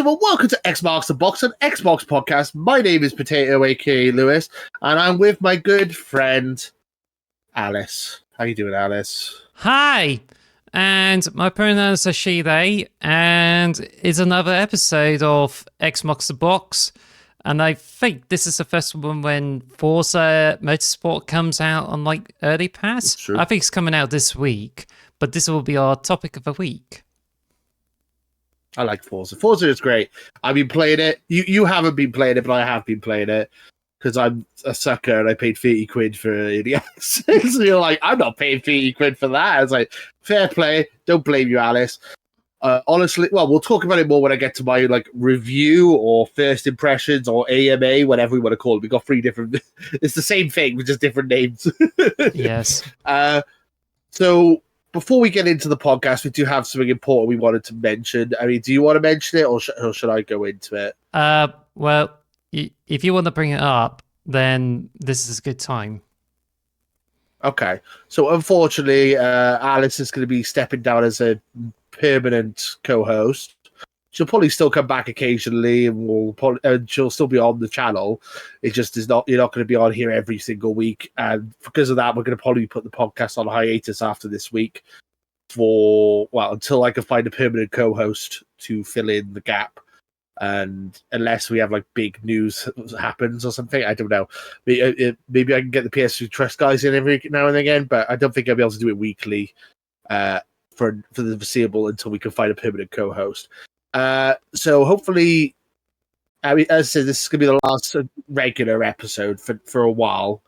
gentlemen, welcome to X Marks the Box, an Xbox podcast. My name is Potato, a.k.a. Lewis, and I'm with my good friend, Alice. How you doing, Alice? Hi, and my pronouns are she, they, and it's another episode of X Marks the Box, and I think this is the first one when Forza Motorsport comes out on, like, early pass. I think it's coming out this week, but this will be our topic of the week. I like Forza. Forza is great. I've been playing it. You haven't been playing it, but I have been playing it because I'm a sucker and I paid 30 quid for ADS. So you're like, I'm not paying 30 quid for that. I was like, fair play. Don't blame you, Alice. Honestly, well, we'll talk about it more when I get to my like review or first impressions or AMA, whatever we want to call it. We got 3 different. It's the same thing with just different names. Yes. So before we get into the podcast, we do have something important we wanted to mention. I mean, do you want to mention it, or should I go into it? Well, if you want to bring it up, then this is a good time. Okay. So unfortunately, Alice is going to be stepping down as a permanent co-host. She'll probably still come back occasionally, and she'll still be on the channel. It just is not. You're not going to be on here every single week, and because of that, we're going to probably put the podcast on hiatus after this week until I can find a permanent co-host to fill in the gap. And unless we have like big news happens or something, I don't know. Maybe I can get the PS3 Trust guys in every now and again, but I don't think I'll be able to do it weekly for the foreseeable until we can find a permanent co-host. So hopefully, I mean, as I said, this is going to be the last regular episode for a while.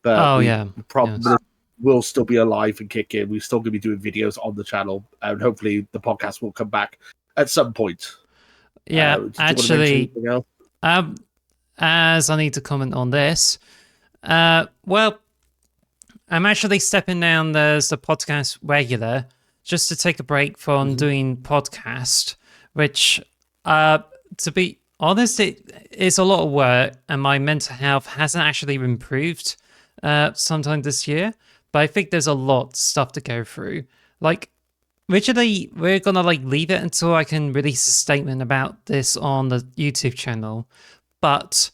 But probably will still be alive and kicking. We're still going to be doing videos on the channel, and hopefully the podcast will come back at some point. Yeah, actually, as I need to comment on this, well, I'm actually stepping down as a podcast regular just to take a break from doing podcast, which, to be honest, it's a lot of work, and my mental health hasn't actually improved sometime this year, but I think there's a lot of stuff to go through. Like, originally, we're going to leave it until I can release a statement about this on the YouTube channel, but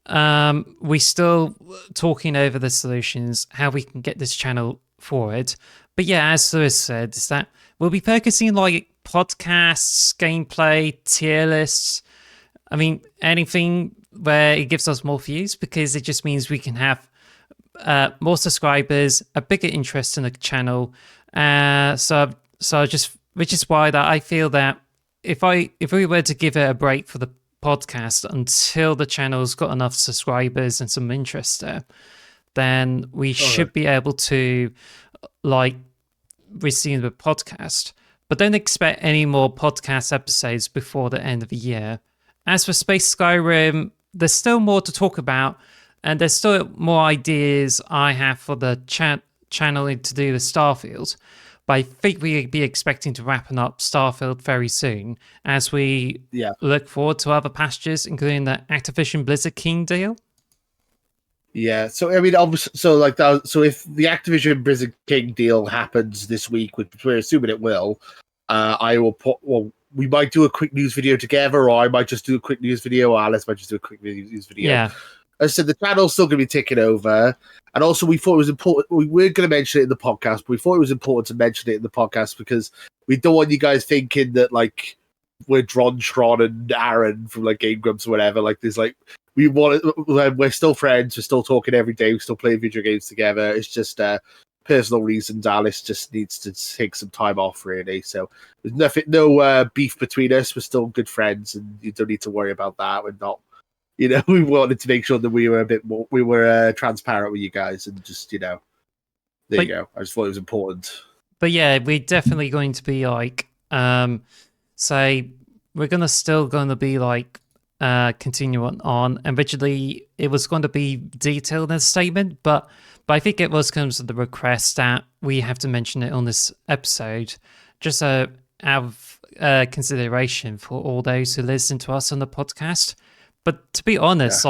we're still talking over the solutions, how we can get this channel forward. But yeah, as Lewis said, is that we'll be focusing like podcasts, gameplay, tier lists. I mean, anything where it gives us more views, because it just means we can have more subscribers, a bigger interest in the channel. Which is why that I feel that if we were to give it a break for the podcast until the channel's got enough subscribers and some interest there, then we should be able to resume the podcast. But don't expect any more podcast episodes before the end of the year. As for Space Skyrim, there's still more to talk about, and there's still more ideas I have for the channel to do with Starfield. But I think we'll be expecting to wrap up Starfield very soon as we look forward to other pastures, including the Activision Blizzard King deal. Yeah, so I mean, obviously, so if the Activision Blizzard King deal happens this week, which we're assuming it will, I will we might do a quick news video together, or I might just do a quick news video, or Alice might just do a quick news video. Yeah. As I said, the channel's still going to be ticking over. And also, we thought it was important. We were going to mention it in the podcast, but we thought it was important to mention it in the podcast because we don't want you guys thinking that, like, we're Tron and Aaron from, like, Game Grumps or whatever. Like, there's, like, we're still friends. We're still talking every day. We still play video games together. It's just personal reasons. Alice just needs to take some time off, really. So there's no beef between us. We're still good friends, and you don't need to worry about that. We're not. We wanted to make sure that we were a bit more, transparent with you guys, and just, there you go. I just thought it was important. But yeah, we're definitely going to be like, say, we're still going to be like, continuing on. And originally, it was going to be detailed in a statement, but I think it was comes to the request that we have to mention it on this episode, just out of consideration for all those who listen to us on the podcast. But to be honest,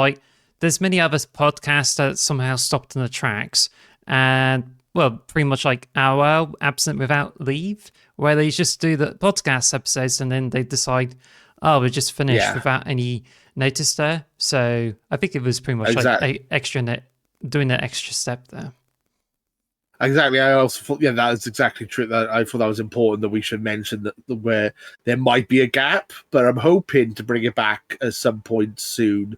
there's many other podcasts that somehow stopped in the tracks, and pretty much like our Absent Without Leave, where they just do the podcast episodes and then they decide, oh, we just finished Yeah, without any notice there. So I think it was pretty much like exactly. doing the extra step there. Exactly. I also thought, yeah, that is exactly true. That I thought that was important that we should mention that where there might be a gap, but I'm hoping to bring it back at some point soon.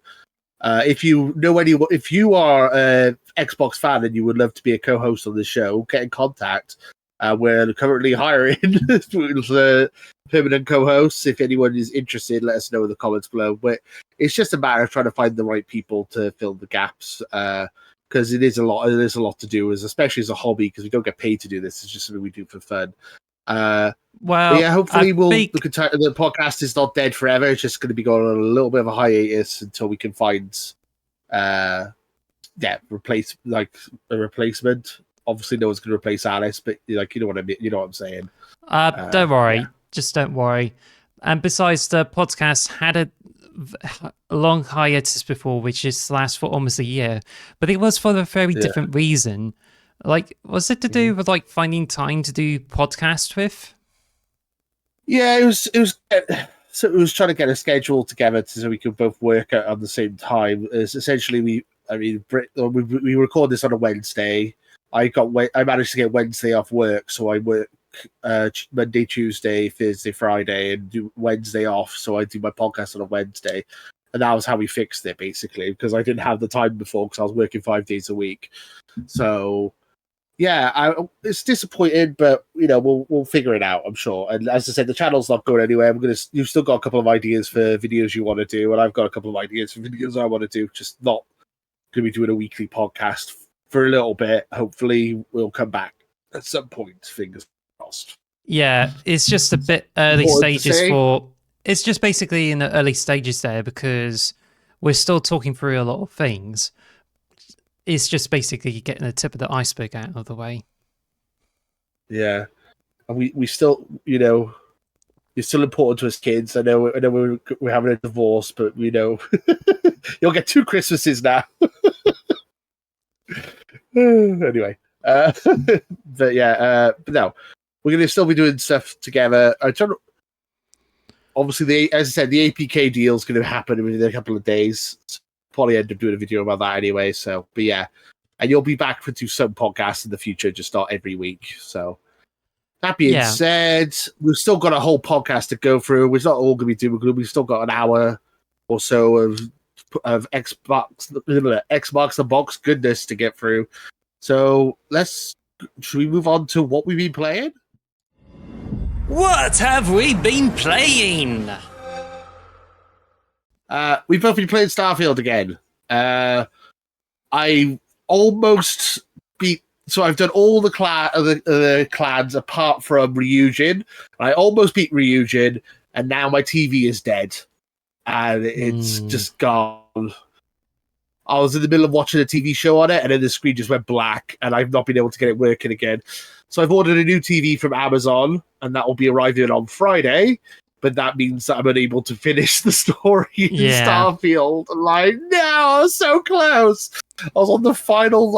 If you know anyone, if you are an Xbox fan and you would love to be a co-host on the show, get in contact. We're currently hiring for permanent co-hosts. If anyone is interested, let us know in the comments below. But it's just a matter of trying to find the right people to fill the gaps. Because it is a lot. It is a lot to do, especially as a hobby. Because we don't get paid to do this. It's just something we do for fun. But Well, yeah, I hopefully think the podcast is not dead forever. It's just going to be going on a little bit of a hiatus until we can find, replace like a replacement. Obviously, no one's going to replace Alice, but like you know what I mean. You know what I'm saying? don't worry, Yeah, just don't worry. And besides, the podcast had a long hiatus before, which is lasts for almost a year, but it was for a very yeah, different reason. Like, was it to do with like finding time to do podcast with? yeah. It was. It was. So it was trying to get a schedule together so we could both work at the same time. It's essentially, we record this on a Wednesday. I managed to get Wednesday off work, so I work Monday, Tuesday, Thursday, Friday, and do Wednesday off. So I do my podcast on a Wednesday, and that was how we fixed it basically because I didn't have the time before because I was working 5 days a week. So yeah, it's disappointing, but you know we'll figure it out, I'm sure. And as I said, the channel's not going anywhere. You've still got a couple of ideas for videos you want to do, and I've got a couple of ideas for videos I want to do. Just not going to be doing a weekly podcast for a little bit. Hopefully, we'll come back at some point. Fingers crossed. Yeah, it's just a bit early Important to stages say. for. It's just basically in the early stages there because we're still talking through a lot of things. It's just basically getting the tip of the iceberg out of the way. Yeah, and we still, you know, you're still important to us kids. I know we're having a divorce, but you know, you'll get 2 Christmases now. Anyway, but yeah, but no, we're gonna still be doing stuff together. Obviously, as I said, the APK deal is going to happen within a couple of days. Probably end up doing a video about that anyway. So, but yeah, and you'll be back to do some podcasts in the future, just not every week. So, that being Yeah, said, we've still got a whole podcast to go through. We're not all going to be doing. We've still got an hour or so of Xbox the box goodness to get through. So should we move on to what we've been playing? what have we been playing? We've both been playing Starfield again. I almost beat. So I've done all the clans apart from Ryujin. I almost beat Ryujin, and now my TV is dead, and it's just gone. I was in the middle of watching a TV show on it, and then the screen just went black, and I've not been able to get it working again. So I've ordered a new TV from Amazon, and that will be arriving on Friday. But that means that I'm unable to finish the story in Starfield. I'm like, no, I was so close. I was on the final,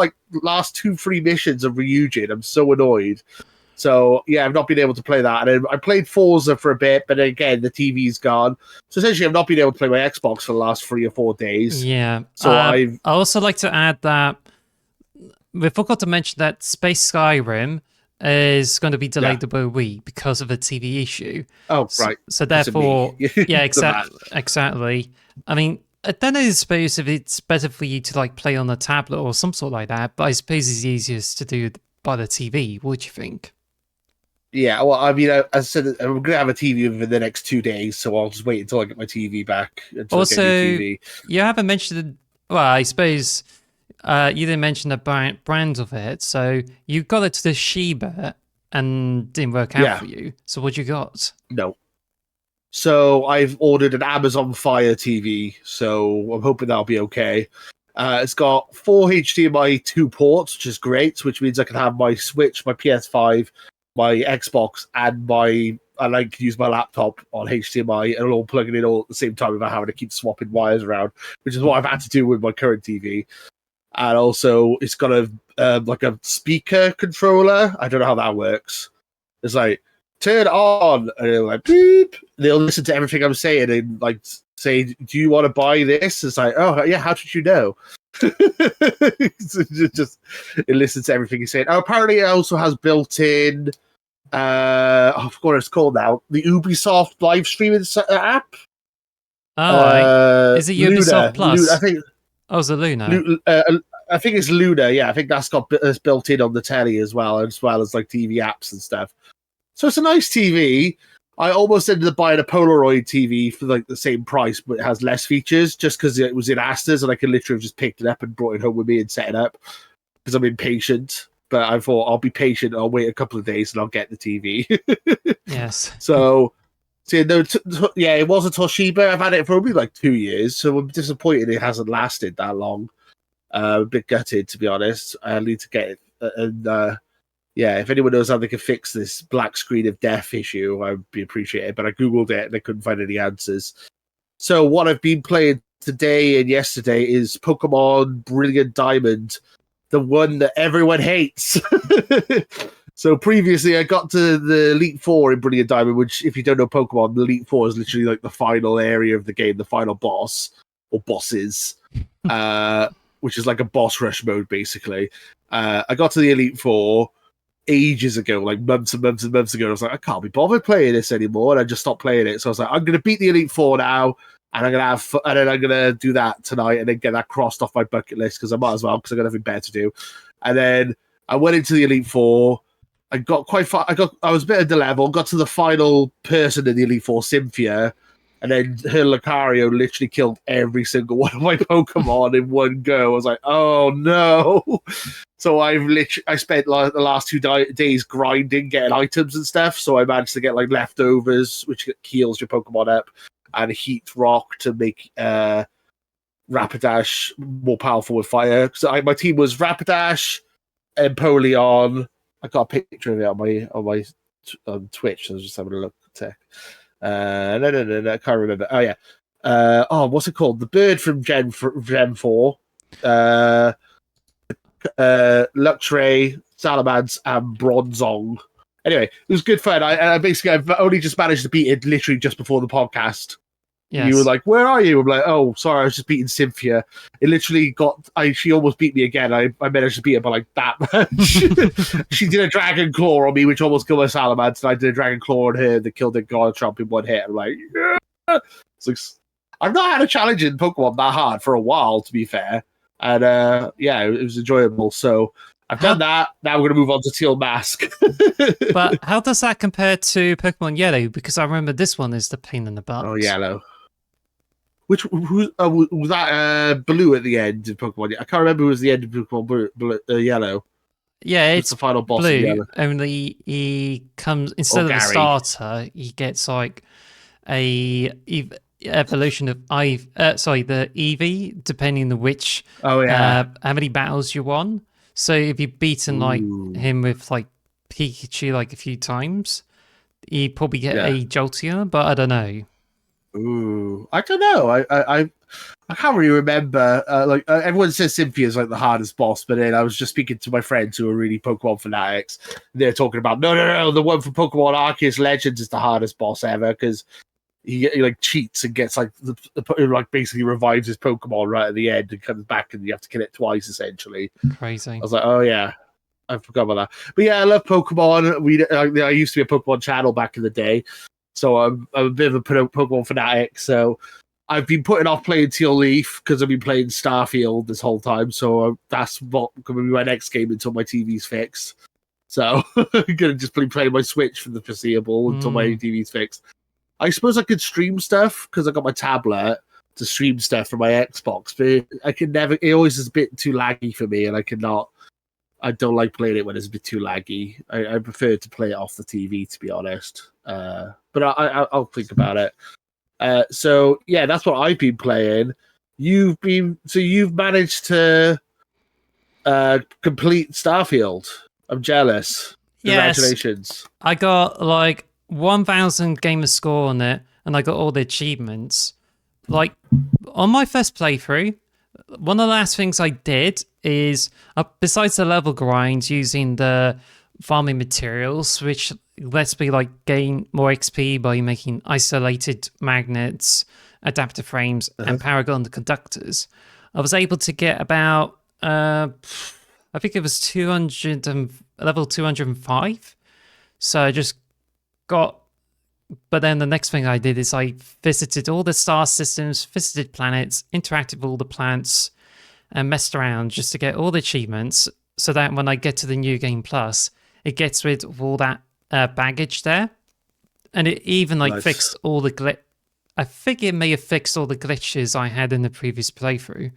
last 2-3 missions of Ryujin. I'm so annoyed. So, yeah, I've not been able to play that. And I played Forza for a bit, but again, the TV's gone. So, essentially, I've not been able to play my Xbox for the last 3 or 4 days. Yeah. So, I also like to add that we forgot to mention that Space Skyrim is going to be delayed by a week because of a TV issue. Oh, right. So therefore, yeah, exactly. I mean, I don't suppose if it's better for you to play on a tablet or some sort like that, but I suppose it's easiest to do by the TV. What do you think? Yeah, well, I mean, as I said, I'm going to have a TV over the next 2 days, so I'll just wait until I get my TV back. Also, I get a new TV. You haven't mentioned, well, I suppose you didn't mention the brand of it, so you got it to the Shiba and didn't work out for you. So what you got? No. So I've ordered an Amazon Fire TV, so I'm hoping that'll be okay. It's got 4 HDMI 2 ports, which is great, which means I can have my Switch, my PS5, my Xbox, and I like to use my laptop on HDMI and all plugging in all at the same time without having to keep swapping wires around, which is what I've had to do with my current TV. And also, it's got a speaker controller. I don't know how that works. It's turn it on, and they're like, beep. They'll listen to everything I'm saying and like say, do you want to buy this? It's like, oh yeah, how did you know? So just it listens to everything you're saying. Oh, apparently it also has built-in I forgot what it's called now, the Ubisoft live streaming app. All right. Is it Ubisoft Plus? I think. Oh, it's a Luna. I think it's Luna. Yeah, I think that's built in on the telly as well as like TV apps and stuff. So it's a nice TV. I almost ended up buying a Polaroid TV for like the same price, but it has less features just because it was in Asda's and I could literally have just picked it up and brought it home with me and set it up because I'm impatient. But I thought I'll be patient. I'll wait a couple of days and I'll get the TV. Yes. So no, yeah, it was a Toshiba. I've had it for only like 2 years, so I'm disappointed it hasn't lasted that long. A bit gutted, to be honest. I need to get it. And yeah, if anyone knows how they can fix this black screen of death issue, I'd be appreciated. But I Googled it and I couldn't find any answers. So what I've been playing today and yesterday is Pokemon Brilliant Diamond, the one that everyone hates. So previously I got to the Elite Four in Brilliant Diamond, which if you don't know Pokemon, the Elite Four is literally like the final area of the game, the final boss or bosses, which is like a boss rush mode basically. I got to the Elite Four ages ago, like months and months and months ago. I was like, I can't be bothered playing this anymore, and I just stopped playing it. So I was like, I'm going to beat the Elite Four now, and I'm going to and then I'm going to do that tonight, and then get that crossed off my bucket list because I might as well because I got nothing better to do. And then I went into the Elite Four. I got quite far. I was a bit at the level. Got to the final person in the Elite Four, Cynthia, and then her Lucario literally killed every single one of my Pokemon in one go. I was like, oh no. So I spent like the last 2 days grinding, getting items and stuff. So I managed to get like leftovers, which heals your Pokemon up, and Heat Rock to make Rapidash more powerful with fire. So my team was Rapidash, Empoleon. I got a picture of it on my Twitch. I was just having a look at tech. No, I can't remember. Oh yeah. What's it called? The bird from Gen 4. Luxray, Salamence, and Bronzong. Anyway, it was good fun. I've only just managed to beat it literally just before the podcast. Yes. You were like, where are you? I'm like, oh, sorry, I was just beating Cynthia. It literally she almost beat me again. I managed to beat her by like that much. She did a Dragon Claw on me, which almost killed my Salamence, and I did a Dragon Claw on her that killed the Garchomp in one hit. I'm like, yeah. Like, I've not had a challenge in Pokemon that hard for a while, to be fair. And yeah, it was enjoyable. So I've done that. Now we're going to move on to Teal Mask. But how does that compare to Pokemon Yellow? Because I remember this one is the pain in the butt. Oh, Yellow. Was that Blue at the end of Pokemon? I can't remember who was the end of Pokemon Yellow. Yeah, it's the final boss. Blue. Only he comes instead of the starter, he gets like a evolution of the Eevee, depending on which how many battles you won. So if you've beaten like him with like Pikachu like a few times, you probably get a Jolteon, but I don't know. Ooh, I don't know. I can't really remember. Everyone says Cynthia is like the hardest boss, but then I was just speaking to my friends who are really Pokemon fanatics. They're talking about no, the one for Pokemon Arceus Legends is the hardest boss ever because he like cheats and gets like like basically revives his Pokemon right at the end and comes back and you have to kill it twice essentially. Crazy. I was like, oh yeah. I forgot about that. But yeah, I love Pokemon. I used to be a Pokemon channel back in the day. So I'm a bit of a Pokemon fanatic. So I've been putting off playing Teal Leaf because I've been playing Starfield this whole time. So that's what going to be my next game until my TV's fixed. So I'm going to just be playing my Switch for the foreseeable until my TV's fixed. I suppose I could stream stuff because I got my tablet to stream stuff from my Xbox. But I can never, it always is a bit too laggy for me and I don't like playing it when it's a bit too laggy. I prefer to play it off the TV, to be honest. But I'll think about it. So yeah, that's what I've been playing. You've managed to complete Starfield. I'm jealous. Congratulations. Yes, I got like 1,000 gamer score on it, and I got all the achievements. Like on my first playthrough, one of the last things I did is, besides the level grind using the farming materials, which lets me like gain more XP by making isolated magnets, adapter frames, and paragon conductors. I was able to get about I think it was 200 and level 205. So I just got. But then the next thing I did is I visited all the star systems, visited planets, interacted with all the plants, and messed around just to get all the achievements, so that when I get to the New Game Plus, it gets rid of all that baggage there. And it even like fixed all the I think it may have fixed all the glitches I had in the previous playthrough.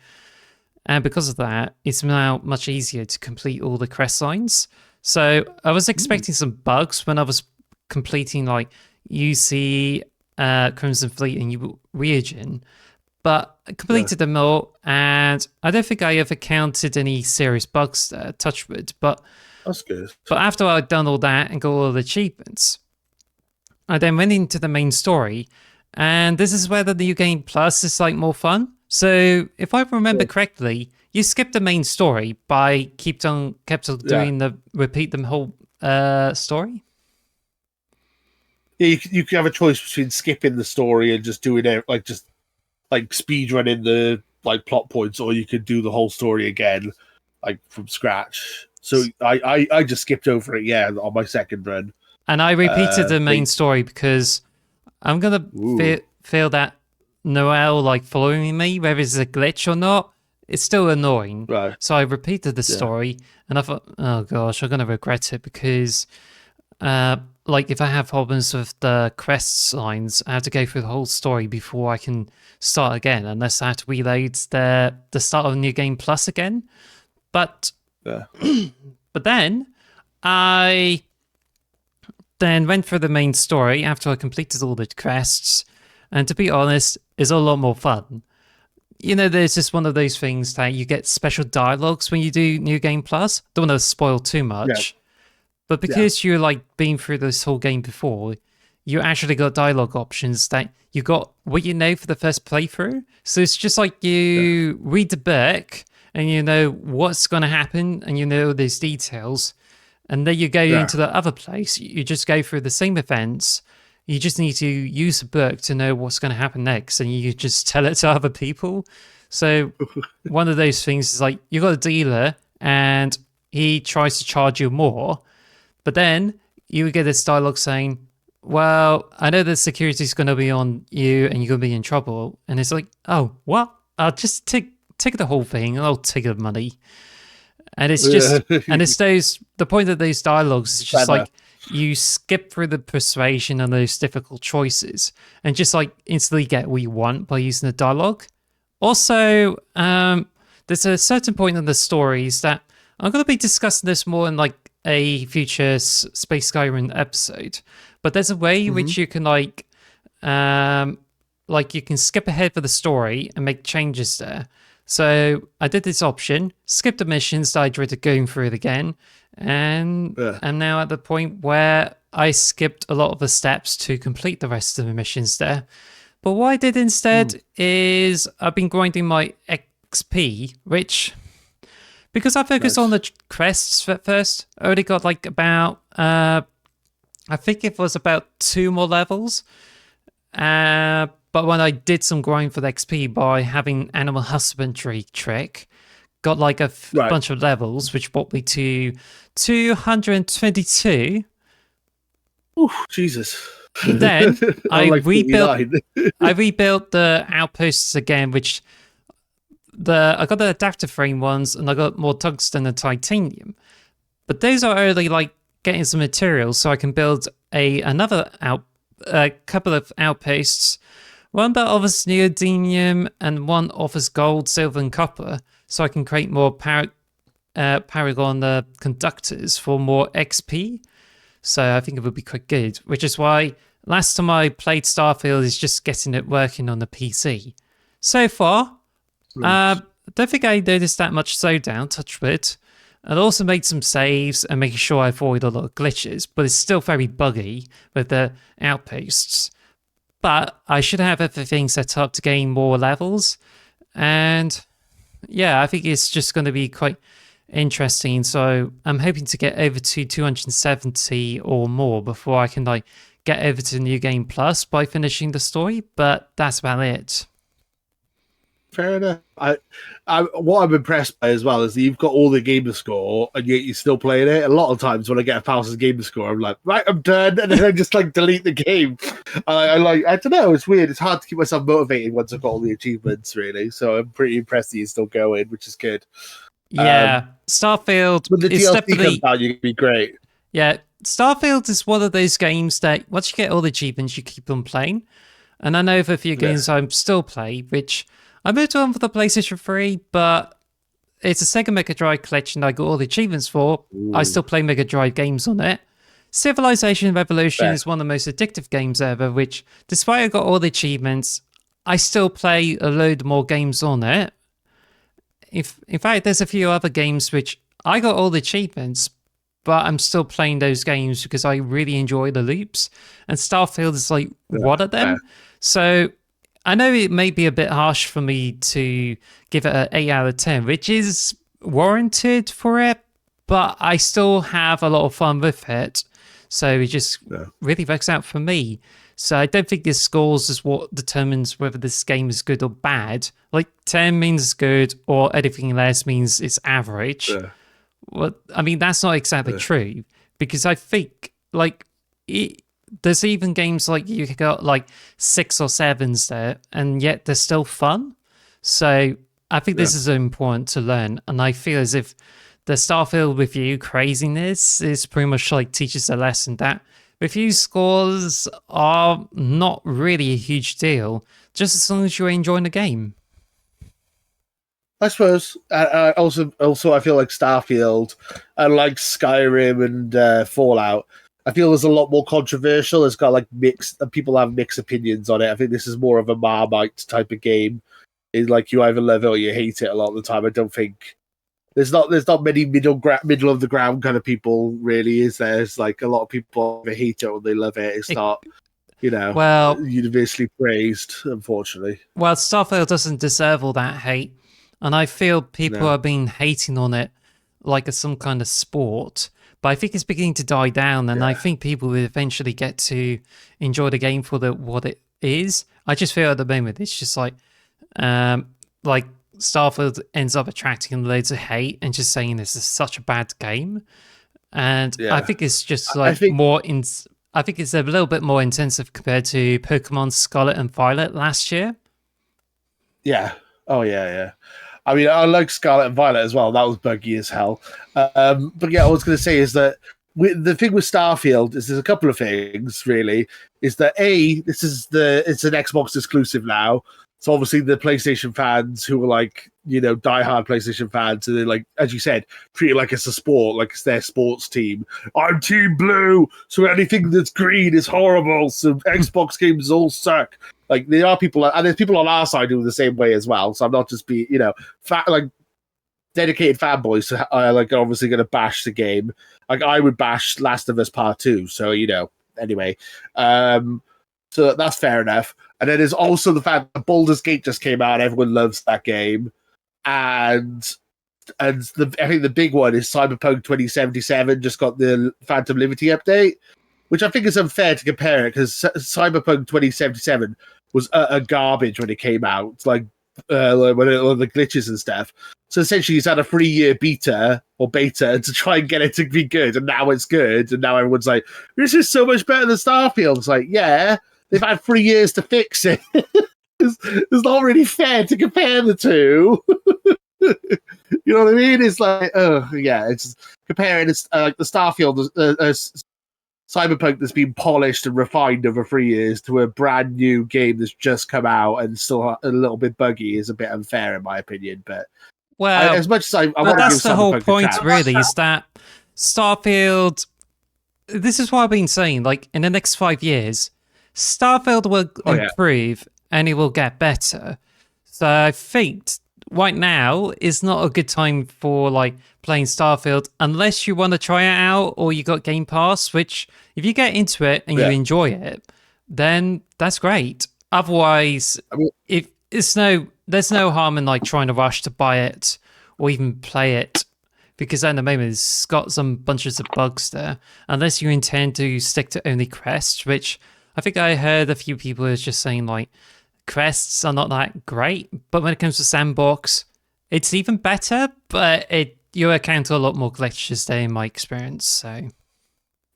And because of that, it's now much easier to complete all the quest lines. So I was expecting some bugs when I was completing like UC, Crimson Fleet, and Reagin, but I completed them all, and I don't think I ever counted any serious bugs there, touch wood. But that's good. But after I'd done all that and got all the achievements, I then went into the main story, and this is where the New Game Plus is like more fun. So if I remember correctly, you skip the main story by kept on doing repeat the whole story. Yeah, you can have a choice between skipping the story and just doing it like speed running the like plot points, or you could do the whole story again, like from scratch. So I just skipped over it, on my second run. And I repeated the main story because I'm gonna feel that Noel like following me, whether it's a glitch or not, it's still annoying. Right. So I repeated the story, and I thought, oh gosh, I'm gonna regret it because. Like if I have problems with the quest lines, I have to go through the whole story before I can start again, unless I have to reload the start of New Game Plus again. But but then I went through the main story after I completed all the quests, and to be honest, it's a lot more fun. You know, there's just one of those things that you get special dialogues when you do New Game Plus. Don't want to spoil too much. But because you're like been through this whole game before, you actually got dialogue options that you got what you know for the first playthrough. So it's just like you read the book and you know what's going to happen and you know these details. And then you go into the other place. You just go through the same events. You just need to use the book to know what's going to happen next. And you just tell it to other people. So one of those things is like you got a dealer and he tries to charge you more. But then you get this dialogue saying, well, I know the security's going to be on you and you're going to be in trouble. And it's like, oh, what? I'll just take the whole thing and I'll take the money. And it's just, and it's the point of those dialogues is just like, you skip through the persuasion and those difficult choices and just like instantly get what you want by using the dialogue. Also, there's a certain point in the stories that I'm going to be discussing this more in like a future Space Skyrim episode, but there's a way which you can like you can skip ahead for the story and make changes there. So I did this option, skip the missions that I dreaded going through it again, and I'm now at the point where I skipped a lot of the steps to complete the rest of the missions there. But what I did instead is I've been grinding my XP, which... Because I focused on the quests at first, I already got like about, I think it was about 2 more levels. But when I did some grind for the XP by having animal husbandry trick, got like a bunch of levels, which brought me to 222. Oh, Jesus. Then I like rebuilt the outposts again, which... I got the adapter frame ones and I got more tungsten and titanium. But those are only like getting some materials so I can build a couple of outposts. One that offers neodymium and one offers gold, silver and copper. So I can create more paragon conductors for more XP. So I think it would be quite good. Which is why last time I played Starfield is just getting it working on the PC. So far... I don't think I noticed that much slowdown, touch wood. I also made some saves and making sure I avoid a lot of glitches, but it's still very buggy with the outposts. But I should have everything set up to gain more levels. And yeah, I think it's just going to be quite interesting. So I'm hoping to get over to 270 or more before I can like get over to New Game Plus by finishing the story. But that's about it. Fair enough. What I'm impressed by as well is that you've got all the gamer score and yet you're still playing it. A lot of times when I get a thousand gamer score, I'm like, right, I'm done, and then I just like delete the game. I don't know, it's weird. It's hard to keep myself motivated once I've got all the achievements, really. So I'm pretty impressed that you're still going, which is good. Yeah, Starfield When the is DLC definitely comes out, you're gonna be great. yeah. Starfield is one of those games that once you get all the achievements, you keep on playing. And I know for a few games I'm still play, which I moved on for the PlayStation 3, but it's a Sega Mega Drive collection I got all the achievements for. Ooh. I still play Mega Drive games on it. Civilization Revolution Fair. is one of the most addictive games ever, which despite I got all the achievements, I still play a load more games on it. In fact, there's a few other games which I got all the achievements, but I'm still playing those games because I really enjoy the loops. And Starfield is like one of them. So I know it may be a bit harsh for me to give it an 8 out of 10, which is warranted for it, but I still have a lot of fun with it. So it just really works out for me. So I don't think this scores is what determines whether this game is good or bad. Like 10 means it's good, or anything less means it's average. Well, I mean, that's not exactly true, because I think like there's even games like you got like 6 or 7s there, and yet they're still fun. So I think this is important to learn, and I feel as if the Starfield review craziness is pretty much like teaches a lesson that review scores are not really a huge deal, just as long as you're enjoying the game. I suppose. Also, I feel like Starfield, like Skyrim and Fallout, I feel there's a lot more controversial. It's got like people have mixed opinions on it. I think this is more of a Marmite type of game. It's like you either love it or you hate it a lot of the time. I don't think there's not many middle of the ground kind of people, really, is there? It's like a lot of people either hate it or they love it. It's not, universally praised, unfortunately. Well, Starfield doesn't deserve all that hate. And I feel people have been hating on it like it's some kind of sport. But I think it's beginning to die down, and I think people will eventually get to enjoy the game for what it is. I just feel at the moment it's just like Starfield ends up attracting loads of hate and just saying this is such a bad game. And I think it's just like I think it's a little bit more intensive compared to Pokemon Scarlet and Violet last year. Yeah. Oh, yeah. I mean, I like Scarlet and Violet as well. That was buggy as hell. But yeah, I was going to say is that the thing with Starfield is there's a couple of things, really. Is that it's an Xbox exclusive now. So obviously the PlayStation fans who are like, diehard PlayStation fans, and they're like, as you said, treat it like it's a sport, like it's their sports team. I'm Team Blue, so anything that's green is horrible. So Xbox games all suck. Like there are people, and there's people on our side who are the same way as well. So I'm not just dedicated fanboys are like obviously going to bash the game. Like I would bash Last of Us Part 2. So anyway, so that's fair enough. And then there's also the fact that Baldur's Gate just came out. Everyone loves that game, and I think the big one is Cyberpunk 2077 just got the Phantom Liberty update, which I think is unfair to compare it because Cyberpunk 2077 was a garbage when it came out. It's like the glitches and stuff. So essentially, he's had a 3-year beta to try and get it to be good, and now it's good, and now everyone's like, "This is so much better than Starfield." It's like, yeah, they've had 3 years to fix it. It's not really fair to compare the two. You know what I mean? It's like, it's comparing like the Starfield, Cyberpunk that's been polished and refined over 3 years to a brand new game that's just come out and still a little bit buggy is a bit unfair in my opinion. But as much as I want to give that's the whole Cyberpunk point, really, is that Starfield. This is what I've been saying. Like in the next 5 years, Starfield will improve and it will get better. So I think right now is not a good time for like playing Starfield unless you want to try it out or you got Game Pass, which if you get into it and you enjoy it, then that's great. Otherwise, there's no harm in like trying to rush to buy it or even play it because at the moment it's got some bunches of bugs there. Unless you intend to stick to only crests, which I think I heard a few people are just saying like crests are not that great, but when it comes to sandbox, it's even better. But you encounter a lot more glitches there in my experience. So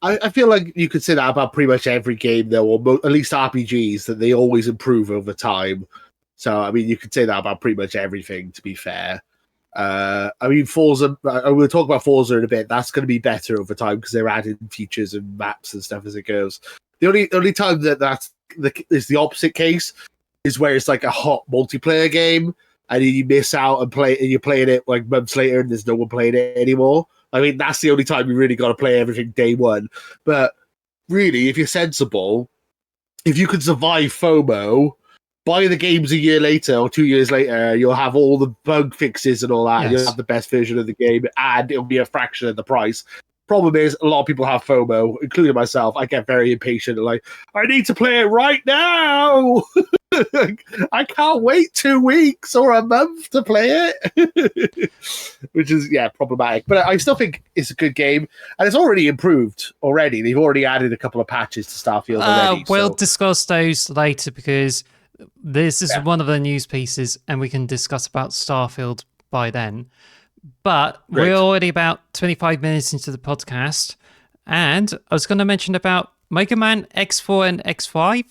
I feel like you could say that about pretty much every game, though, or at least RPGs, that they always improve over time. So, I mean, you could say that about pretty much everything, to be fair. I mean, Forza, we'll talk about Forza in a bit. That's going to be better over time because they're adding features and maps and stuff as it goes. The only time is the opposite case is where it's like a hot multiplayer game and you miss out and you're playing it like months later and there's no one playing it anymore. I mean, that's the only time you really got to play everything day one. But really, if you're sensible, if you can survive FOMO, buy the games a year later or 2 years later, you'll have all the bug fixes and all that. Yes. You'll have the best version of the game, and it'll be a fraction of the price. Problem is, a lot of people have FOMO, including myself. I get very impatient. Like, I need to play it right now. I can't wait 2 weeks or a month to play it, which is problematic. But I still think it's a good game, and it's already improved. Already, they've already added a couple of patches to Starfield already. We'll discuss those later because this is one of the news pieces, and we can discuss about Starfield by then. But we're already about 25 minutes into the podcast, and I was going to mention about Mega Man X4 and X5.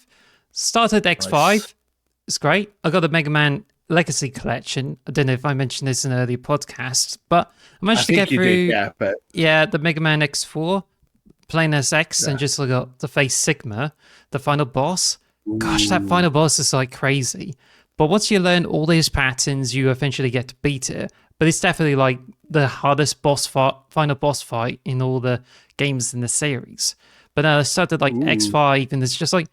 Started X5. Nice. It's great. I got the Mega Man Legacy Collection. I don't know if I mentioned this in an earlier podcast, but I managed to get through the Mega Man X4, playing as X, and just got to face Sigma, the final boss. Ooh. Gosh, that final boss is like crazy. But once you learn all these patterns, you eventually get to beat it. But it's definitely like the hardest final boss fight in all the games in the series. But I started like X5, and it's just like,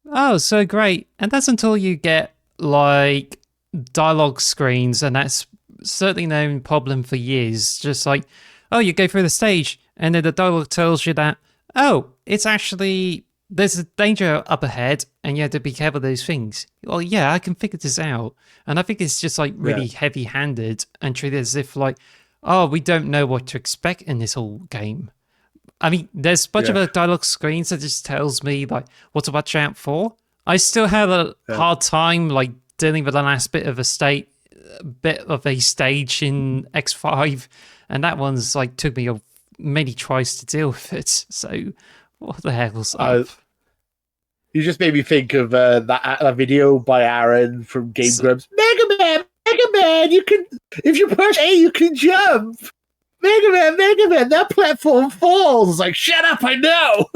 oh, so great. And that's until you get like dialogue screens, and that's certainly no problem for years. Just like, oh, you go through the stage, and then the dialogue tells you that, oh, it's actually, there's a danger up ahead, and you have to be careful of those things. Well, yeah, I can figure this out. And I think it's just like really heavy-handed and treated as if like, oh, we don't know what to expect in this whole game. I mean, there's a bunch of dialogue screens that just tells me like what to watch out for. I still have a hard time like dealing with the last bit of a stage in X5, and that one's like took me many tries to deal with it. So what the hell's up? You just made me think of that video by Aaron from Game Grumps. Mega Man, you can, if you push A, you can jump. Mega Man, that platform falls. Like, shut up, I know.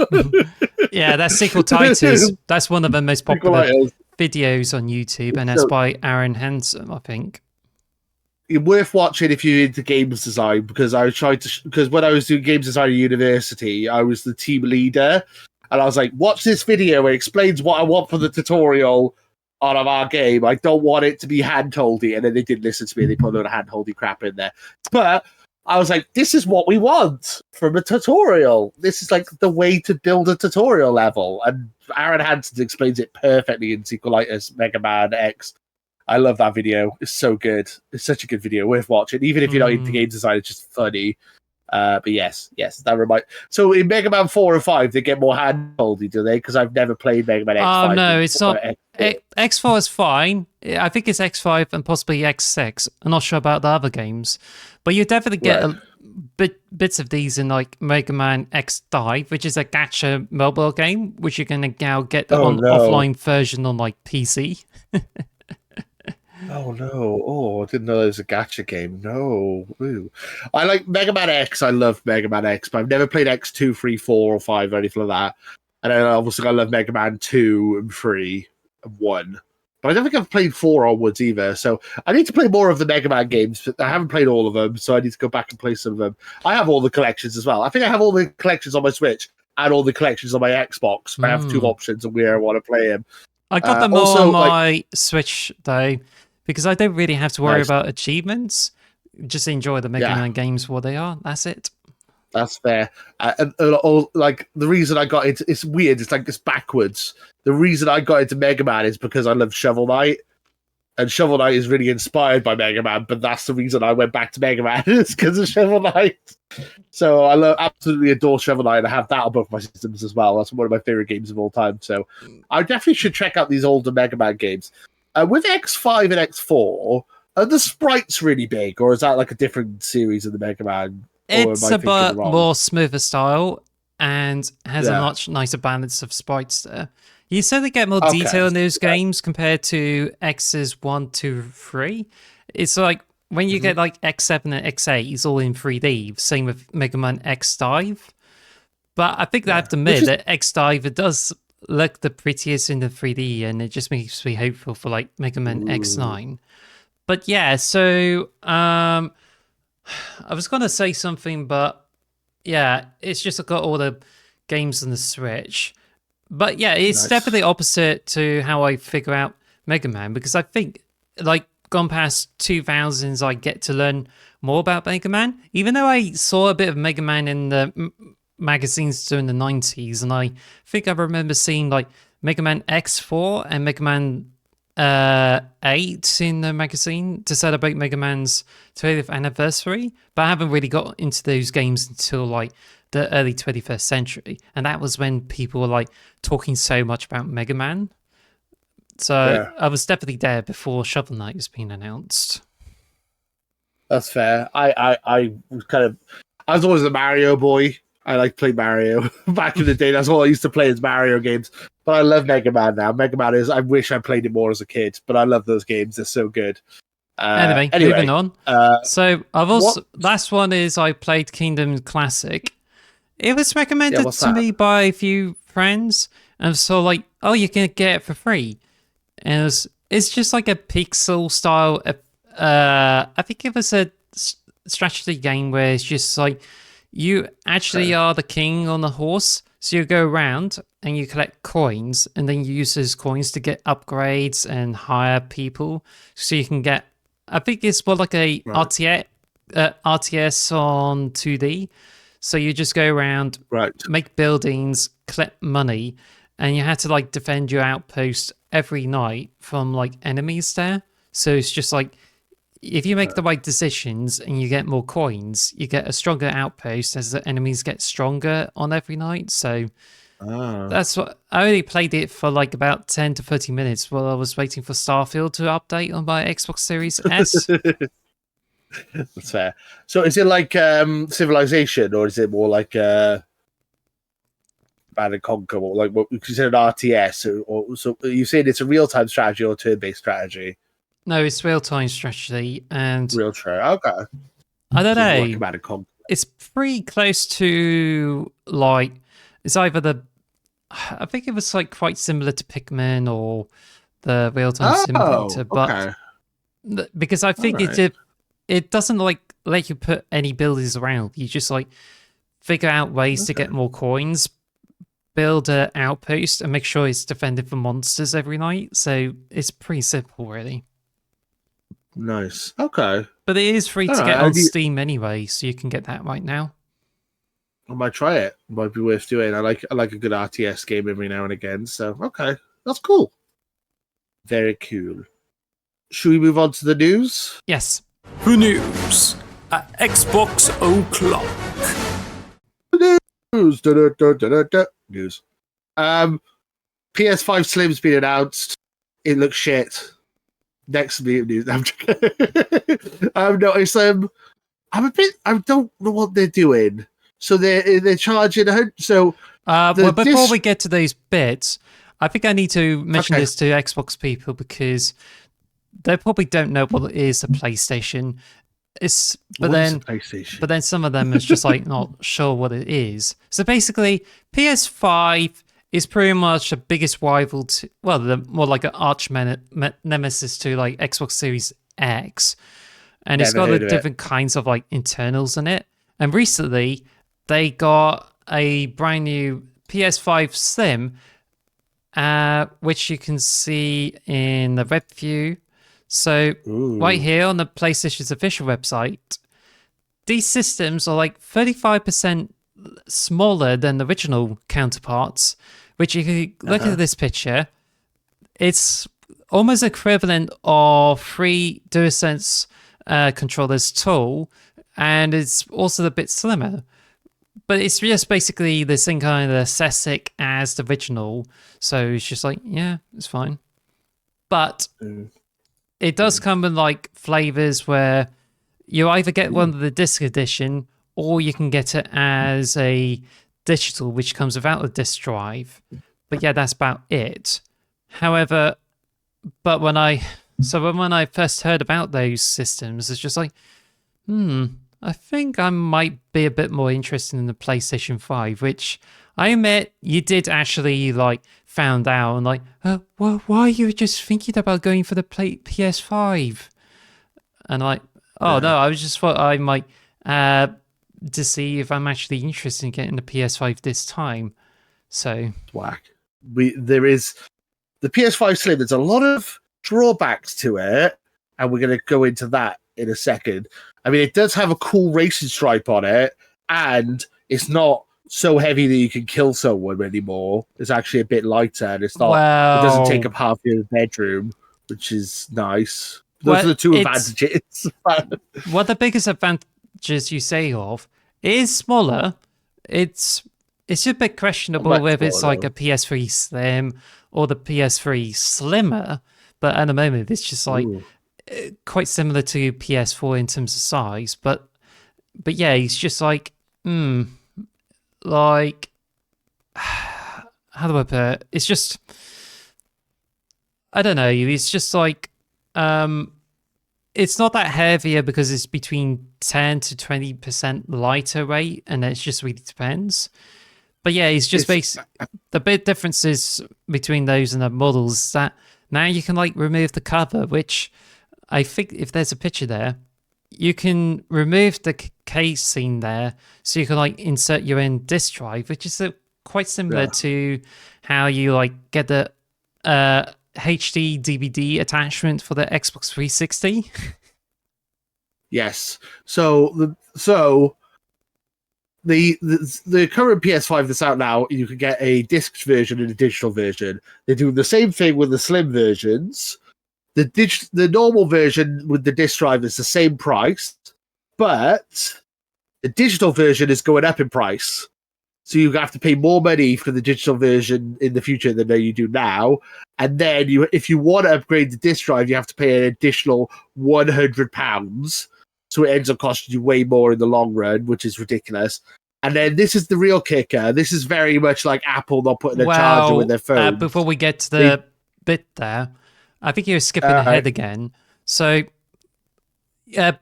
Yeah, that's Sequel Titus. That's one of the most popular videos on YouTube, and that's by Aaron Hansen, I think. It's worth watching if you're into games design, because because when I was doing games design at university, I was the team leader, and I was like, watch this video. It explains what I want for the tutorial on our game. I don't want it to be hand-holdy. And then they didn't listen to me. They put a lot of hand-holdy crap in there. But I was like, this is what we want from a tutorial. This is like the way to build a tutorial level. And Aaron Hansen explains it perfectly in Sequelitis Mega Man X. I love that video. It's so good. It's such a good video. Worth watching. Even if you're not into game design, it's just funny. But yes, that reminds. So in Mega Man 4 and 5, they get more hand-holdy, do they? Because I've never played Mega Man X5. Oh, no, it's not. X4 is fine. I think it's X5 and possibly X6. I'm not sure about the other games. But you definitely get bits of these in like Mega Man X5, which is a gacha mobile game, which you can now get offline version on like PC. Oh no! Oh, I didn't know there was a gacha game. No, ooh. I like Mega Man X. I love Mega Man X, but I've never played X2, 3, 4, or 5 or anything like that. And then obviously I love Mega Man 2 and 3 and 1. But I don't think I've played 4 onwards either. So I need to play more of the Mega Man games. But I haven't played all of them, so I need to go back and play some of them. I have all the collections as well. I think I have all the collections on my Switch and all the collections on my Xbox. I have 2 options of where I want to play them. I got them all on my Switch though, because I don't really have to worry about achievements. Just enjoy the Mega Man games for what they are. That's it. That's fair. Like the reason I got into it's weird. It's like it's backwards. The reason I got into Mega Man is because I love Shovel Knight. And Shovel Knight is really inspired by Mega Man, but that's the reason I went back to Mega Man is because of Shovel Knight. So I absolutely adore Shovel Knight. I have that on both my systems as well. That's one of my favorite games of all time. So I definitely should check out these older Mega Man games. With X5 and X4, are the sprites really big, or is that like a different series of the Mega Man? It's a bit more smoother style and has a much nicer balance of sprites there. You certainly get more detail in those games compared to X's 1, 2, 3. It's like when you get like X7 and X8, it's all in 3D. Same with Mega Man X Dive. But I think I have to admit that X Dive, it does look the prettiest in the 3D, and it just makes me hopeful for like Mega Man X9. But yeah, so I was going to say something, but yeah, it's just I've got all the games on the Switch. But yeah, it's definitely opposite to how I figure out Mega Man, because I think, like, gone past 2000s, I get to learn more about Mega Man. Even though I saw a bit of Mega Man in the magazines during the 90s, and I think I remember seeing, like, Mega Man X4 and Mega Man 8 in the magazine to celebrate Mega Man's 20th anniversary, but I haven't really got into those games until, like, the early 21st century, and that was when people were like talking so much about Mega Man. So I was definitely there before Shovel Knight was being announced. That's fair. I was always a Mario boy. I like playing Mario back in the day. That's all I used to play is Mario games. But I love Mega Man now. Mega Man is. I wish I played it more as a kid, but I love those games. They're so good. Anyway, moving on. So I've also last one is I played Kingdom Classic. It was recommended to me by a few friends, and so like, oh, you can get it for free. And it's just like a pixel style. I think it was a strategy game where it's just like you actually are the king on the horse. So you go around and you collect coins, and then you use those coins to get upgrades and hire people. So you can get, I think it's more like a RTS on 2D. So you just go around, make buildings, collect money, and you have to like defend your outpost every night from like enemies there. So it's just like, if you make the right decisions and you get more coins, you get a stronger outpost as the enemies get stronger on every night. So that's what I only played it for like about 10 to 30 minutes while I was waiting for Starfield to update on my Xbox Series S. That's fair. So is it like Civilization, or is it more like Command and Conquer, or like what you consider an RTS? Or so you saying it's a real-time strategy or turn-based strategy? No, it's real-time strategy and real time. Okay. I don't know. Like Command and Conquer. It's pretty close to like it's either I think it was like quite similar to Pikmin or the real-time simulator, but because I think it doesn't like let you put any buildings around. You just like figure out ways to get more coins, build an outpost, and make sure it's defended from monsters every night. So it's pretty simple, really. Nice. Okay. But it is free to get on Steam anyway, so you can get that right now. I might try it. Might be worth doing. I like a good RTS game every now and again. So okay, that's cool. Very cool. Should we move on to the news? Yes. The news at Xbox O'Clock. News. News. PS5 Slim's been announced. It looks shit. Next news. No, it's I'm a bit. I don't know what they're doing. So they're charging. So well, before we get to these bits, I think I need to mention this to Xbox people because they probably don't know what it is a PlayStation. But then some of them is just like not sure what it is. So basically, PS5 is pretty much the biggest rival to, well, more like an arch nemesis to like Xbox Series X, and it's got different kinds of like internals in it. And recently, they got a brand new PS5 Slim, which you can see in the web view. So right here on the PlayStation's official website, these systems are like 35% smaller than the original counterparts, which if you look at this picture, it's almost equivalent of 3 DualSense controllers tall, and it's also a bit slimmer. But it's just basically the same kind of aesthetic as the original, so it's just like, yeah, it's fine. But it does come in like flavors where you either get one of the disc edition, or you can get it as a digital, which comes without a disc drive. But yeah, that's about it. However, but when I first heard about those systems, it's just like, I think I might be a bit more interested in the PlayStation 5, which I admit you did actually like found out and like, why are you just thinking about going for the PS5? And like, oh no, I was just thought I might to see if I'm actually interested in getting the PS5 this time. So whack. There is the PS5 Slim. There's a lot of drawbacks to it, and we're going to go into that in a second. I mean, it does have a cool racing stripe on it, and it's not so heavy that you can kill someone anymore. It's actually a bit lighter, and it's not. It doesn't take up half your bedroom, which is nice. Those are the two advantages. What the biggest advantages you say of is smaller. It's a bit questionable whether it's like a PS3 Slim or the PS3 Slimmer, but at the moment it's just like quite similar to PS4 in terms of size. But yeah, it's just like like how do I put it? It's just I don't know. It's just like it's not that heavier because it's between 10 to 20% lighter weight, and it just really depends. But yeah, it's just the big differences between those and the models is that now you can like remove the cover, which I think if there's a picture there, you can remove the casing there, so you can like insert your own disc drive, which is quite similar to how you like get the HD DVD attachment for the Xbox 360. Yes. So the current PS5 that's out now, you can get a disc version and a digital version. They're doing the same thing with the slim versions. The normal version with the disc drive is the same price, but the digital version is going up in price. So you have to pay more money for the digital version in the future than you do now. And then if you want to upgrade the disc drive, you have to pay an additional £100. So it ends up costing you way more in the long run, which is ridiculous. And then this is the real kicker. This is very much like Apple not putting a charger with their phone. Before we get to the bit there, I think you're skipping ahead again. So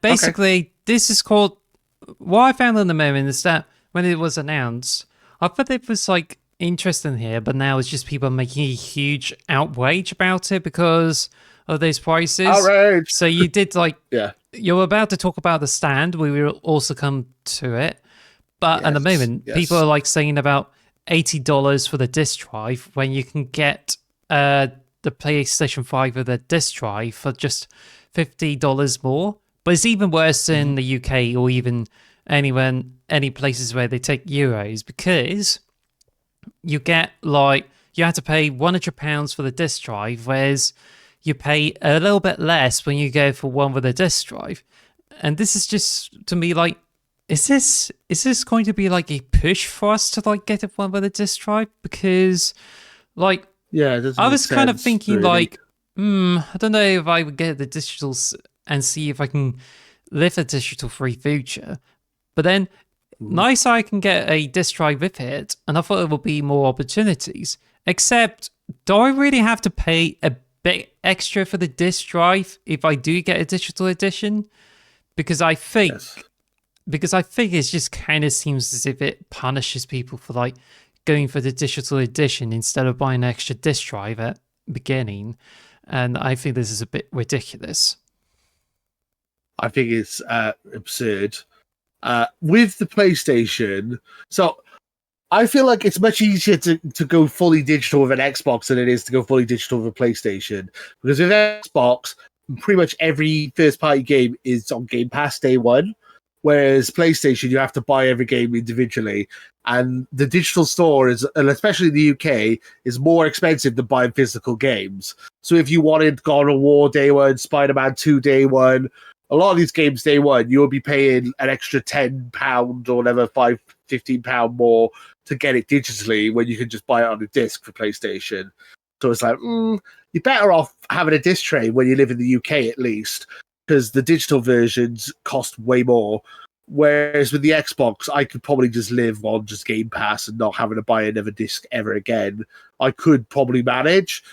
basically, this is called... What I found at the moment is that when it was announced, I thought it was like interesting here, but now it's just people making a huge outrage about it because of those prices. Outrage! So you did like... You're about to talk about the stand. We will also come to it. But at the moment, people are like saying about $80 for the disc drive when you can get the PlayStation 5 with a disc drive for just $50 more. But it's even worse in the UK or even any places where they take euros, because you get like, you have to pay £100 for the disc drive, whereas you pay a little bit less when you go for one with a disc drive. And this is just, to me, like, is this going to be like a push for us to like get one with a disc drive? Because like, I was kind of thinking really. Like, I don't know if I would get the digitals and see if I can live a digital-free future. But then, nice, I can get a disc drive with it, and I thought there would be more opportunities. Except, do I really have to pay a bit extra for the disc drive if I do get a digital edition? Because I think it just kind of seems as if it punishes people for like going for the digital edition instead of buying an extra disc drive at the beginning. And I think this is a bit ridiculous. I think it's absurd. With the PlayStation, so I feel like it's much easier to go fully digital with an Xbox than it is to go fully digital with a PlayStation. Because with Xbox, pretty much every first-party game is on Game Pass day one, whereas PlayStation, you have to buy every game individually. And the digital store is, and especially in the UK, is more expensive than buying physical games. So if you wanted God of War day one, Spider-Man 2 day one, a lot of these games day one, you will be paying an extra £10 or whatever, £15 more to get it digitally when you can just buy it on a disc for PlayStation. So it's like, you're better off having a disc tray when you live in the UK at least, because the digital versions cost way more. Whereas with the Xbox, I could probably just live on just Game Pass and not having to buy another disc ever again. I could probably manage.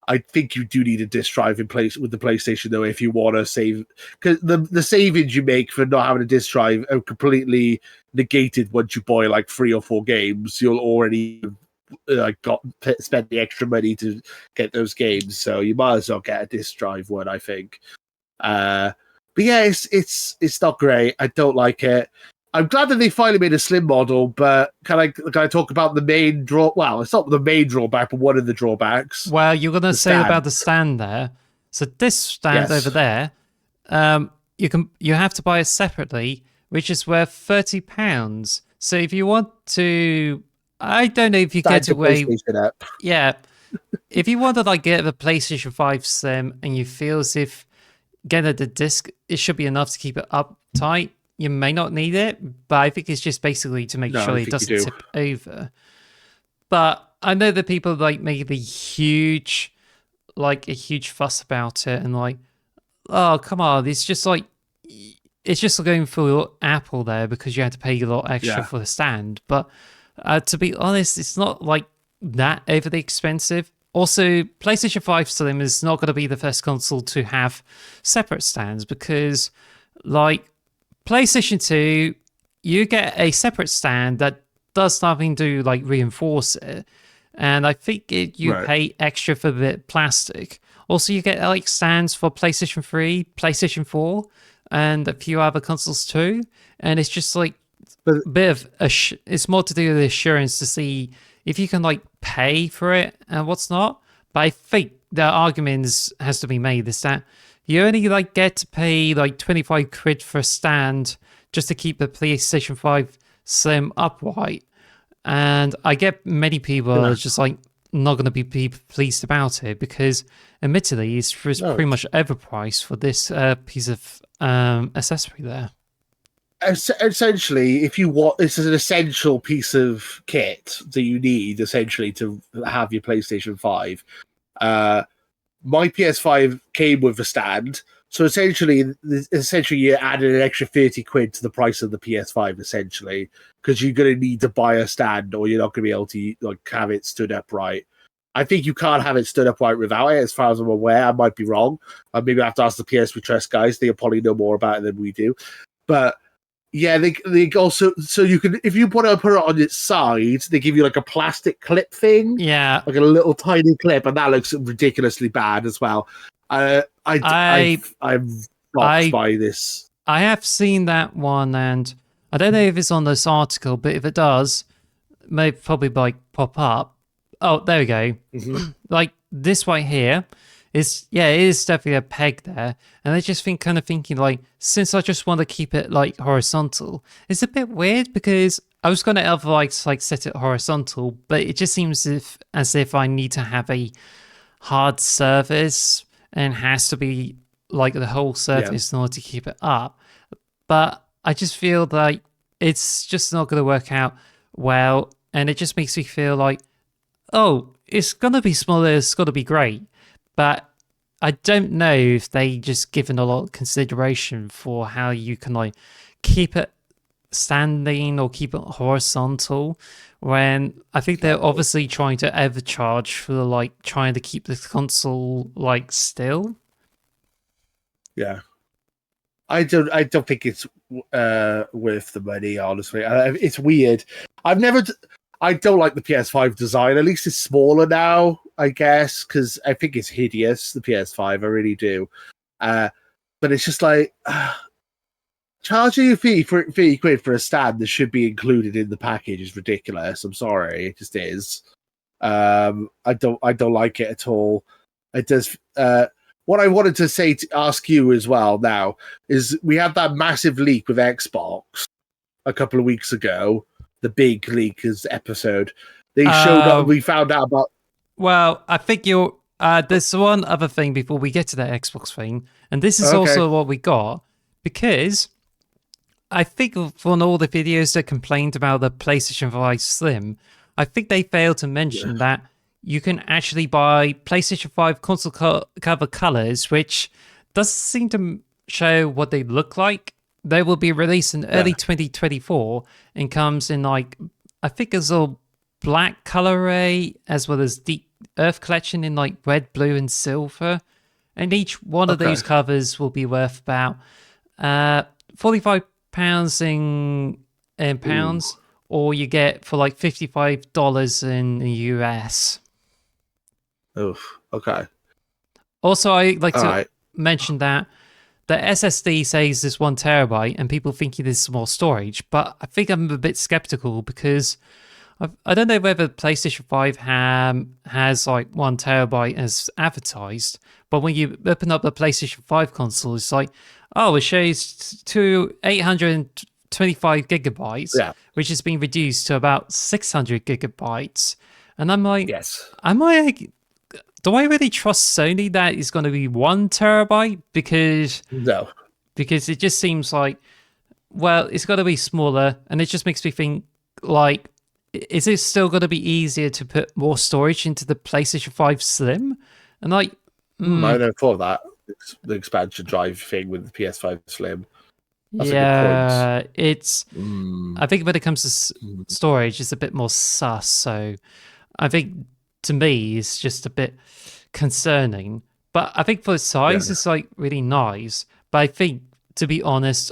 I think you do need a disc drive in place with the PlayStation, though, if you want to save. Because the savings you make for not having a disc drive are completely negated once you buy like 3 or 4 games. You'll already spend the extra money to get those games, so you might as well get a disc drive one, I think. But yeah, it's not great. I don't like it. I'm glad that they finally made a slim model, but can I talk about the main draw? Well, it's not the main drawback, but one of the drawbacks. Well, you're going to say stand. about the stand there. So this stand Yes. over there, you have to buy it separately, which is worth £30. So if you want to, I don't know if you Stand get your away. PlayStation up. Yeah, if you want to like get a PlayStation 5 Slim and you feel as if getting the disc, it should be enough to keep it up tight. You may not need it, but I think it's just basically to make sure it doesn't tip over. But I know that people like make a huge fuss about it and like, oh come on, it's just going for Apple there because you had to pay a lot extra for the stand. But to be honest, it's not like that overly expensive. Also, PlayStation 5 Slim is not going to be the first console to have separate stands because, like, PlayStation 2, you get a separate stand that does nothing to, like, reinforce it. And I think you pay extra for the plastic. Also, you get, like, stands for PlayStation 3, PlayStation 4, and a few other consoles too. And it's just, like, a bit of it's more to do with assurance to see if you can like pay for it and what's not. But I think the argument has to be made is that you only like get to pay like 25 quid for a stand just to keep the PlayStation 5 Slim upright. And I get many people are just like not going to be pleased about it because admittedly it's pretty much overpriced for this piece of accessory there. Essentially, if you want, this is an essential piece of kit that you need essentially to have your PlayStation 5. My PS5 came with a stand, so essentially you added an extra 30 quid to the price of the PS5 essentially because you're going to need to buy a stand or you're not going to be able to like have it stood upright. I think you can't have it stood upright without it, as far as I'm aware. I might be wrong. Maybe I have to ask the PS We Trust guys. They'll probably know more about it than we do, but. Yeah, they also, so you can, if you want to put it on its side, they give you like a plastic clip thing. Yeah. Like a little tiny clip, and that looks ridiculously bad as well. I'm shocked by this. I have seen that one, and I don't know if it's on this article, but if it does, it may probably like pop up. Oh, there we go. Mm-hmm. Like this right here. It is definitely a peg there. And I just thinking like, since I just want to keep it like horizontal, it's a bit weird because I was going to otherwise like set it horizontal, but it just seems as if I need to have a hard surface and has to be like the whole surface in order to keep it up. But I just feel like it's just not going to work out well. And it just makes me feel like, oh, it's going to be smaller, it's going to be great. But I don't know if they just given a lot of consideration for how you can like keep it standing or keep it horizontal when I think they're obviously trying to overcharge for like trying to keep the console like still. Yeah. I don't think it's worth the money, honestly. It's weird. I don't like the PS5 design. At least it's smaller now, I guess, because I think it's hideous, the PS5. I really do. But it's just like charging a fee for 30 quid for a stand that should be included in the package is ridiculous. I'm sorry, it just is. I don't like it at all. It does. What I wanted to ask you as well now is we had that massive leak with Xbox a couple of weeks ago the big leakers episode. They showed up. We found out about. Well, I think you're. There's one other thing before we get to that Xbox thing, and this is also what we got, because I think from all the videos that complained about the PlayStation 5 Slim, I think they failed to mention that you can actually buy PlayStation 5 console cover colors, which doesn't seem to show what they look like. They will be released in early 2024 and comes in like, I think it's a black color array as well as Deep Earth collection in like red, blue, and silver. And each one of those covers will be worth about £45 in pounds, or you get for like $55 in the US. Oof. Okay. Also, I like to mention that the SSD says it's 1 terabyte, and people think this is more storage, but I think I'm a bit skeptical because I don't know whether PlayStation 5 has like 1 terabyte as advertised, but when you open up the PlayStation 5 console, it's like, oh, it shows 825 gigabytes, which has been reduced to about 600 gigabytes. And I'm like, do I really trust Sony that it's going to be 1 terabyte? Because it just seems like, well, it's got to be smaller, and it just makes me think, like, is it still going to be easier to put more storage into the PlayStation 5 Slim? And like, I never thought of that. The expansion drive thing with the PS5 Slim. That's a good point. It's. I think when it comes to storage, it's a bit more sus. So, I think to me, it's just a bit concerning. But I think for the size, it's like really nice. But I think, to be honest,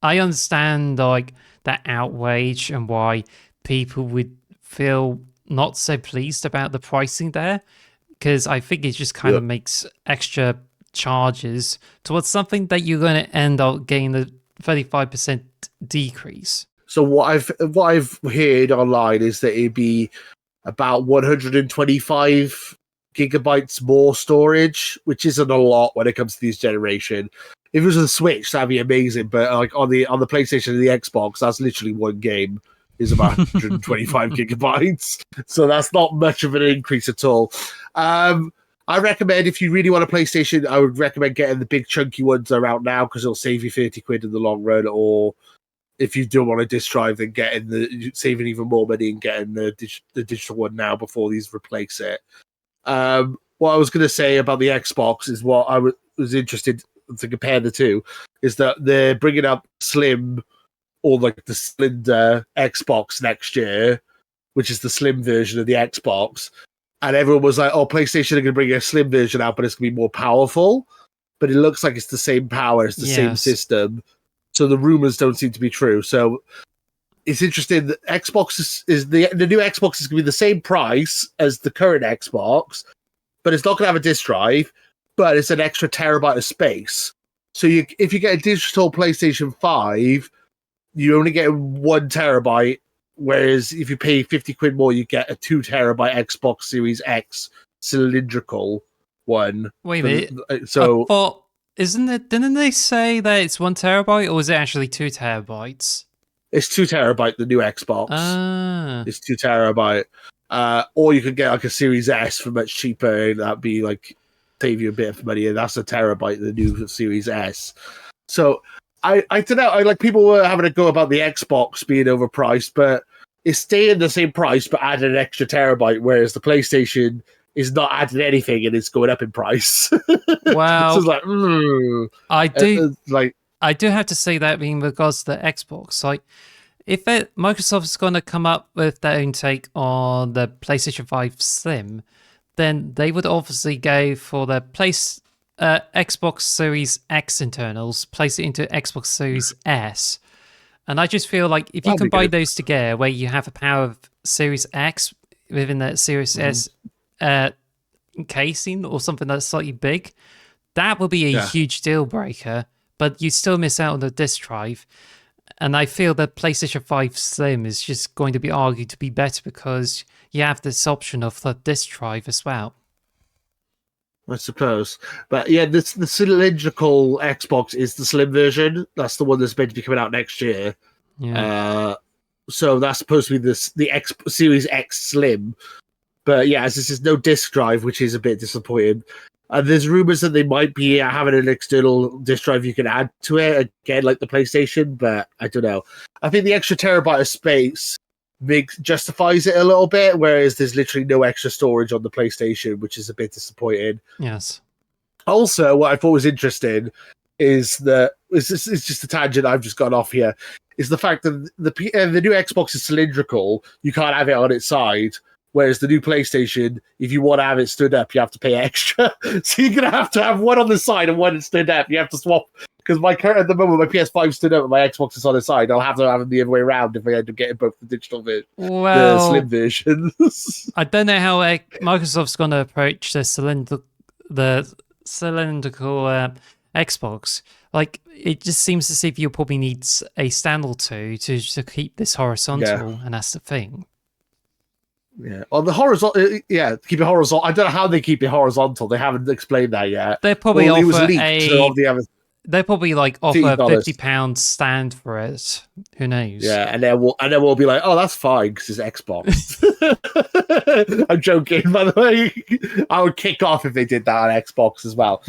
I understand like that outrage and why people would feel not so pleased about the pricing there, because I think it just kind of makes extra charges towards something that you're going to end up getting the 35% decrease. So what I've heard online is that it'd be about 125 gigabytes more storage, which isn't a lot when it comes to this generation. If it was a Switch, that'd be amazing. But like on the PlayStation and the Xbox, that's literally one game is about 125 gigabytes. So that's not much of an increase at all. I recommend, if you really want a PlayStation, I would recommend getting the big chunky ones that are out now, because it'll save you 30 quid in the long run. Or if you don't want a disc drive, then saving even more money and getting the digital one now before these replace it. What I was going to say about the Xbox is what I was interested to compare the two, is that they're bringing up Slim, or like the slender Xbox next year, which is the slim version of the Xbox. And everyone was like, oh, PlayStation are going to bring a slim version out, but it's going to be more powerful. But it looks like it's the same power, it's the same system. So the rumors don't seem to be true. So it's interesting that Xbox is the new Xbox is going to be the same price as the current Xbox, but it's not going to have a disc drive, but it's an extra terabyte of space. So if you get a digital PlayStation 5, you only get 1 terabyte, whereas if you pay 50 quid more, you get a 2 terabyte Xbox Series X cylindrical one. Wait a minute. So didn't they say that it's 1 terabyte, or is it actually 2 terabytes? It's 2 terabyte, the new Xbox. It's 2 terabyte. Or you could get like a Series S for much cheaper, and that'd be like save you a bit of money, and that's a terabyte, the new Series S. So I don't know. Like, people were having a go about the Xbox being overpriced, but it's staying the same price, but adding an extra terabyte, whereas the PlayStation is not adding anything and it's going up in price. Wow. So it's like, I do have to say that in regards to the Xbox, like, if Microsoft is going to come up with their own take on the PlayStation 5 Slim, then they would obviously go for the Xbox Series X internals, place it into Xbox Series S. And I just feel like if you combine those together, where you have a power of Series X within that Series S casing, or something that's slightly big, that will be a huge deal breaker, but you still miss out on the disc drive. And I feel that PlayStation 5 Slim is just going to be argued to be better because you have this option of the disc drive as well. I suppose. But yeah, the cylindrical Xbox is the slim version. That's the one that's meant to be coming out next year. Yeah. So that's supposed to be the X Series X Slim. But yeah, this is no disc drive, which is a bit disappointing. There's rumors that they might be having an external disc drive you can add to it, again, like the PlayStation, but I don't know. I think the extra terabyte of space justifies it a little bit, whereas there's literally no extra storage on the PlayStation, which is a bit disappointing. Yes. Also, what I thought was interesting is that it's just a tangent I've just gone off here. Is the fact that the new Xbox is cylindrical, you can't have it on its side. Whereas the new PlayStation, if you want to have it stood up, you have to pay extra. So you're going to have one on the side and one stood up. You have to swap. Because at the moment, my PS5 stood up and my Xbox is on the side. I'll have to have them the other way around if I end up getting both the digital version, the slim versions. I don't know how Microsoft's going to approach the cylindrical Xbox. Like, it just seems as if you probably need a stand or two to keep this horizontal, and that's the thing. Yeah, on the horizontal, keep it horizontal. I don't know how they keep it horizontal. They haven't explained that yet. They probably offer they probably like offer a £50 stand for it. Who knows? Yeah, and then we'll be like, oh, that's fine because it's Xbox. I'm joking, by the way. I would kick off if they did that on Xbox as well.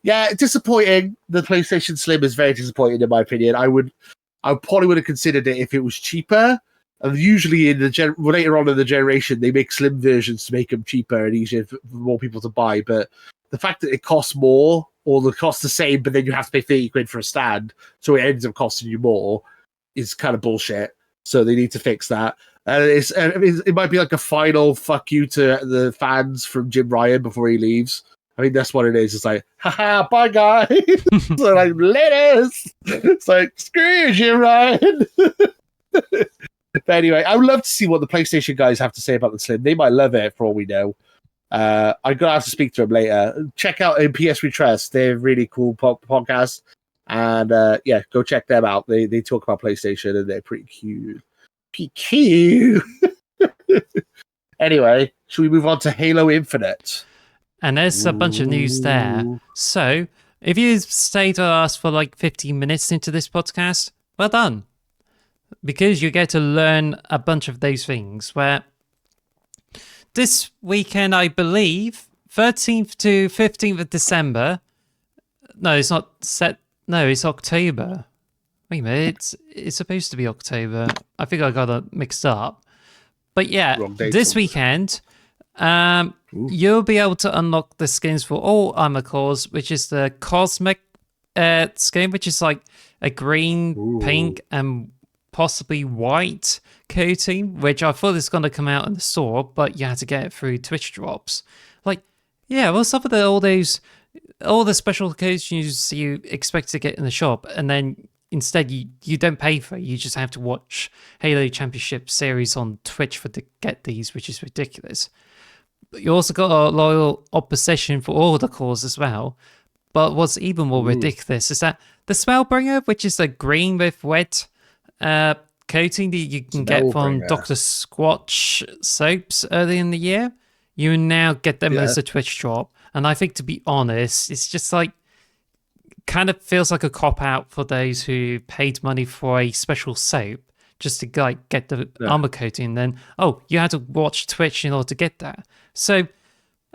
Yeah, disappointing. The PlayStation Slim is very disappointing in my opinion. I probably would have considered it if it was cheaper. And usually later on in the generation, they make slim versions to make them cheaper and easier for more people to buy. But the fact that it costs more or the cost the same, but then you have to pay 30 quid for a stand, so it ends up costing you more, is kind of bullshit. So they need to fix that. It might be like a final fuck you to the fans from Jim Ryan before he leaves. I mean, that's what it is. It's like, haha, bye guys. So like, laters. It's like, screw you, Jim Ryan. But anyway, I would love to see what the PlayStation guys have to say about the Slim. They might love it for all we know. I'm going to have to speak to them later. Check out PS We Trust. They're a really cool podcast. And go check them out. They talk about PlayStation and they're pretty cute. Anyway, should we move on to Halo Infinite? And there's a bunch of news there. So, if you stayed with us for like 15 minutes into this podcast, well done. Because you get to learn a bunch of those things. Where this weekend, I believe, 13th to 15th of December. No, it's not set. No, it's October. Wait a minute, it's supposed to be October. I think I got it mixed up. But yeah, this weekend, you'll be able to unlock the skins for all armor cores, which is the cosmic skin, which is like a green, pink, and possibly white coating, which I thought is going to come out in the store, but you had to get it through Twitch drops. Like, yeah, well, some of all the special occasions you expect to get in the shop, and then instead you don't pay for it. You just have to watch Halo Championship Series on Twitch to get these, which is ridiculous. But you also got a loyal opposition for all the cores as well. But what's even more ridiculous is that the Smellbringer, which is a green with red coating that you can get from Dr. Squatch soaps early in the year, you now get them as a Twitch drop. And I think, to be honest, it's just like, kind of feels like a cop-out for those who paid money for a special soap just to like get the armor coating, and then, you had to watch Twitch in order to get that. So,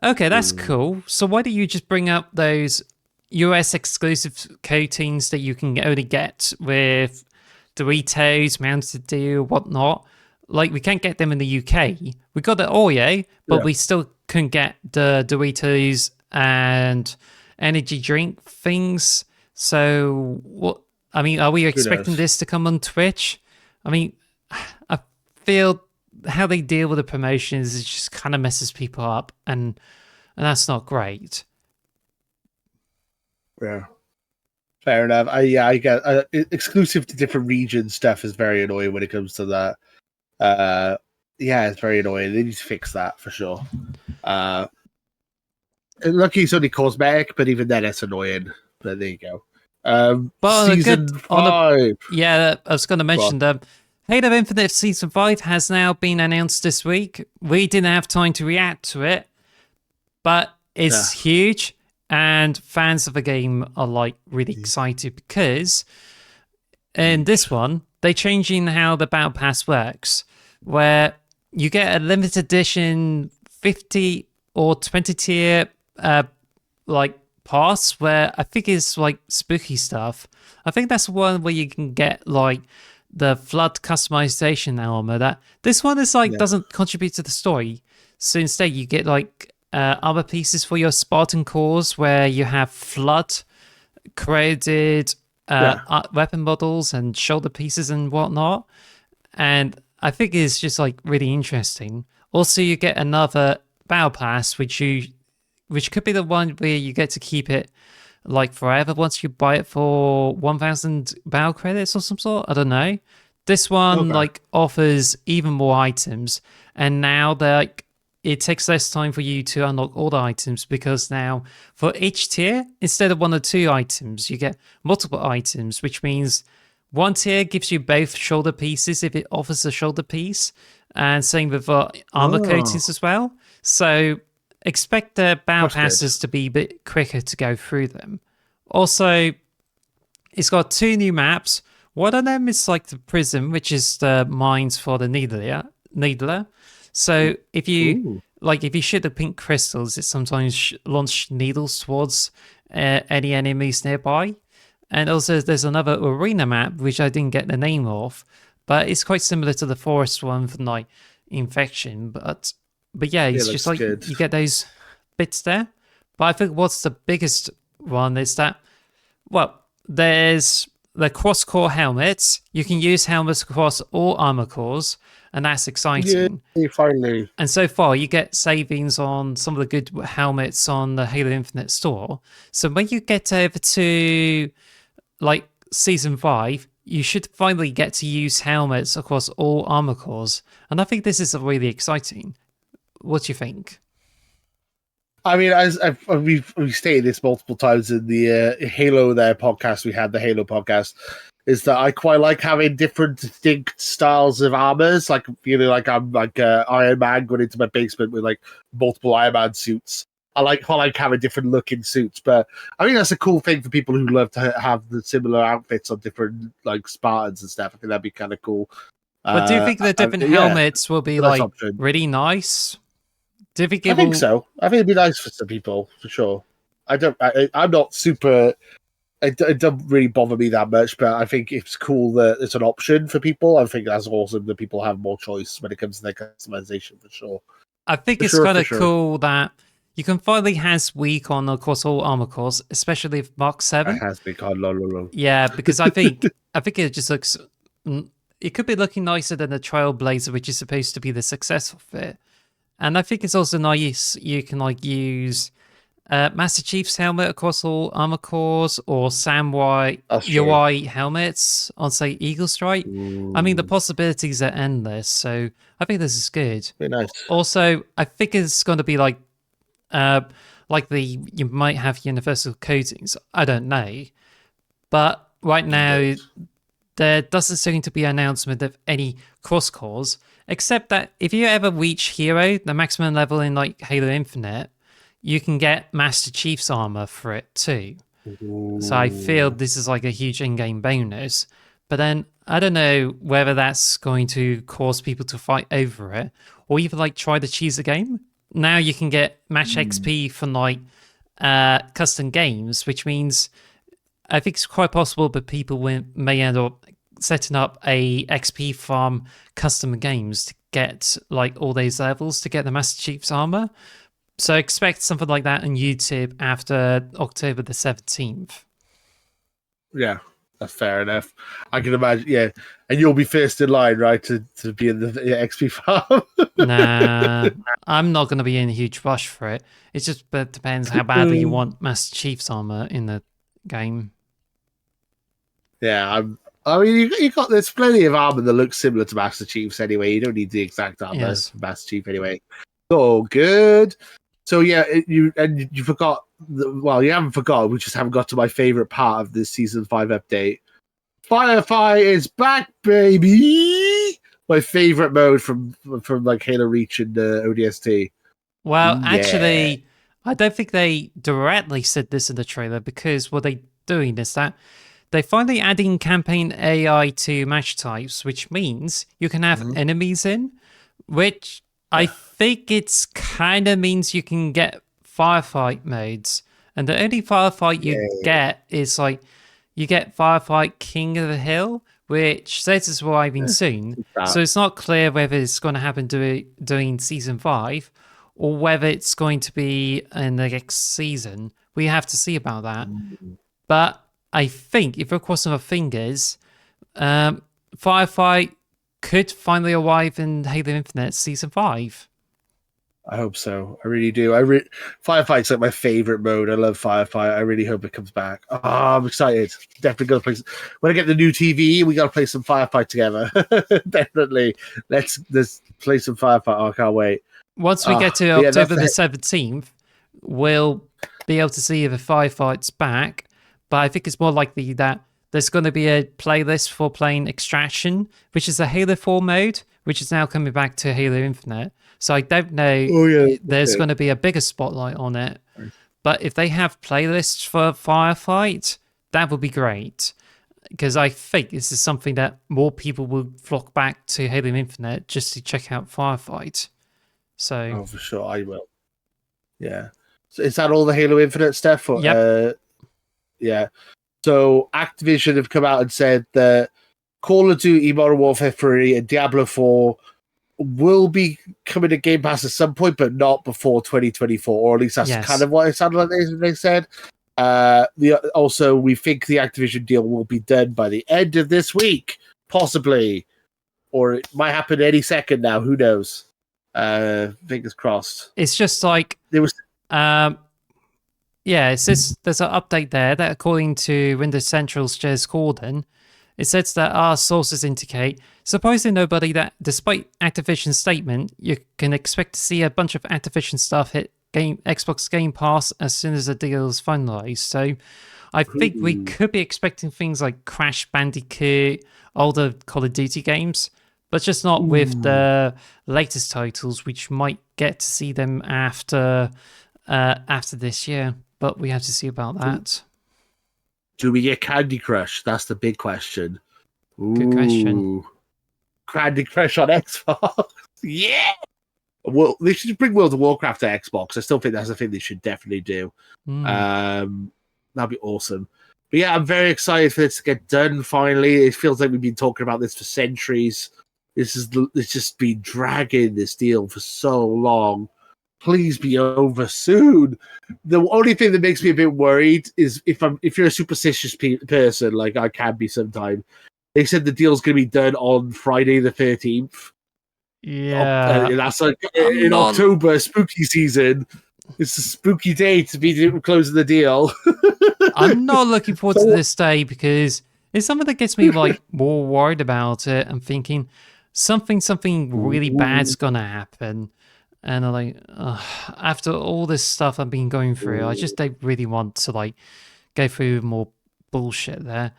okay, that's cool. So why don't you just bring up those US exclusive coatings that you can only get with Doritos, Mountain Dew, whatnot? Like, we can't get them in the UK. We got the Oreo, but we still couldn't get the Doritos and energy drink things. So, what? I mean, are we expecting this to come on Twitch? I mean, I feel how they deal with the promotions, it just kind of messes people up, and that's not great. Yeah. Fair enough. I get exclusive to different regions stuff is very annoying when it comes to that. It's very annoying. They need to fix that for sure. Lucky it's only cosmetic, but even then it's annoying. But there you go. But season 5. I was going to mention that Halo Infinite Season 5 has now been announced this week. We didn't have time to react to it, but it's huge, and fans of the game are like really excited because in this one, they're changing how the Battle Pass works, where you get a limited edition 50 or 20 tier like pass, where I think it's like spooky stuff. I think that's one where you can get like the flood customization armor. That this one is like doesn't contribute to the story. So instead, you get like armor pieces for your Spartan cores, where you have flood created weapon models and shoulder pieces and whatnot. And I think it's just like really interesting. Also, you get another battle pass, which could be the one where you get to keep it like forever once you buy it for 1,000 battle credits or some sort. I don't know. This one like offers even more items, and now they're like, it takes less time for you to unlock all the items, because now for each tier, instead of 1 or 2 items, you get multiple items, which means one tier gives you both shoulder pieces if it offers a shoulder piece, and same with armor coatings as well. So expect the battle passes to be a bit quicker to go through them. Also, it's got 2 new maps. One of them is like the prison, which is the mines for the needler. So if you shoot the pink crystals, it sometimes launch needles towards any enemies nearby. And also there's another arena map, which I didn't get the name of, but it's quite similar to the forest one from like Infection. But yeah, it's just like good. You get those bits there. But I think what's the biggest one is that, well, there's the cross-core helmets. You can use helmets across all armor cores, and that's exciting. Yeah, finally. And so far, you get savings on some of the good helmets on the Halo Infinite store. So when you get over to like Season 5, you should finally get to use helmets across all armor cores. And I think this is really exciting. What do you think? I mean, as we've stated this multiple times in the Halo podcast, we had the Halo podcast, is that I quite like having different distinct styles of armors. Like, feeling like I'm like Iron Man going into my basement with like multiple Iron Man suits. I like having different looking suits, but I think that's a cool thing for people who love to have the similar outfits on different like Spartans and stuff. I think that'd be kind of cool. But do you think the different helmets will be like really nice? I think so. I think it'd be nice for some people, for sure. I'm not super. It doesn't really bother me that much, but I think it's cool that it's an option for people. I think that's awesome that people have more choice when it comes to their customization, for sure. I think it's kind of cool that you can finally has weak on, of course, all armor cores, especially with Mark 7. It has been kind of Yeah, because I think it just looks. It could be looking nicer than the Trailblazer, which is supposed to be the successful fit. And I think it's also nice you can like use Master Chief's helmet across all armor cores, or Samurai UI helmets on, say, Eagle Strike. I mean, the possibilities are endless, so I think this is good. Very nice. Also, I think it's going to be like you might have universal coatings. I don't know, but right now there doesn't seem to be an announcement of any cross cores. Except that if you ever reach Hero, the maximum level in like Halo Infinite, you can get Master Chief's armor for it too. Ooh. So I feel this is like a huge in-game bonus. But then I don't know whether that's going to cause people to fight over it, or even like try to cheese a game. Now you can get match XP from like custom games, which means I think it's quite possible that people may end up setting up a XP farm custom games to get like all these levels to get the Master Chief's armor. So expect something like that on YouTube after October the 17th. Yeah, that's fair enough. I can imagine, yeah. And you'll be first in line, right, to be in the XP farm? Nah, I'm not going to be in a huge rush for it. It just depends how badly you want Master Chief's armor in the game. Yeah, I mean, there's plenty of armor that looks similar to Master Chief's anyway. You don't need the exact armor for Master Chief anyway. Oh, good. So yeah, you forgot. You haven't forgotten. We just haven't got to my favorite part of this season 5 update. Firefight is back, baby. My favorite mode from like Halo Reach and ODST. Well, actually, I don't think they directly said this in the trailer, because what they're doing is that they're finally adding campaign AI to match types, which means you can have enemies in, which I think it's kind of means you can get firefight modes. And the only firefight you get is like, you get Firefight King of the Hill, which says it's arriving soon. So it's not clear whether it's going to happen during Season 5 or whether it's going to be in the next season. We have to see about that. But I think, if we're crossing our fingers, Firefight could finally arrive in Halo Infinite Season 5. I hope so. I really do. Firefight's like my favorite mode. I love Firefight. I really hope it comes back. Oh, I'm excited. Definitely going to play. When I get the new TV, we got to play some Firefight together. Definitely. Let's play some Firefight. Oh, I can't wait. Once we get to October the 17th, we'll be able to see if the Firefight's back. But I think it's more likely that there's going to be a playlist for playing Extraction, which is a Halo 4 mode, which is now coming back to Halo Infinite. So I don't know, there's going to be a bigger spotlight on it. But if they have playlists for Firefight, that would be great. Because I think this is something that more people will flock back to Halo Infinite just to check out Firefight. So, oh, for sure, I will. Yeah. So is that all the Halo Infinite stuff? Or, yep. Yeah. So Activision have come out and said that Call of Duty Modern Warfare 3 and Diablo 4 will be coming to Game Pass at some point, but not before 2024, or at least that's kind of what it sounded like they said. Also, we think the Activision deal will be done by the end of this week, possibly, or it might happen any second now. Who knows? Fingers crossed. It's just like there was. It says there's an update there that, according to Windows Central's Jez Corden, it says that our sources indicate, surprising nobody, that despite Activision's statement, you can expect to see a bunch of Activision stuff hit Xbox Game Pass as soon as the deal is finalized. So I think we could be expecting things like Crash Bandicoot, older Call of Duty games, but just not with the latest titles, which might get to see them after this year. But we have to see about that. Do we get Candy Crush? That's the big question. Good question. Candy Crush on Xbox. Yeah! Well, they should bring World of Warcraft to Xbox. I still think that's a thing they should definitely do. That'd be awesome. But yeah, I'm very excited for this to get done finally. It feels like we've been talking about this for centuries. It's just been dragging this deal for so long. Please be over soon. The only thing that makes me a bit worried is if you're a superstitious person, like I can be sometimes. They said the deal's going to be done on Friday the 13th. Yeah, that's like in October, spooky season. It's a spooky day to be closing the deal. I'm not looking forward to this day because it's something that gets me like more worried about it. I'm thinking something really bad's gonna happen. And I'm like, after all this stuff I've been going through, I just don't really want to like go through more bullshit there.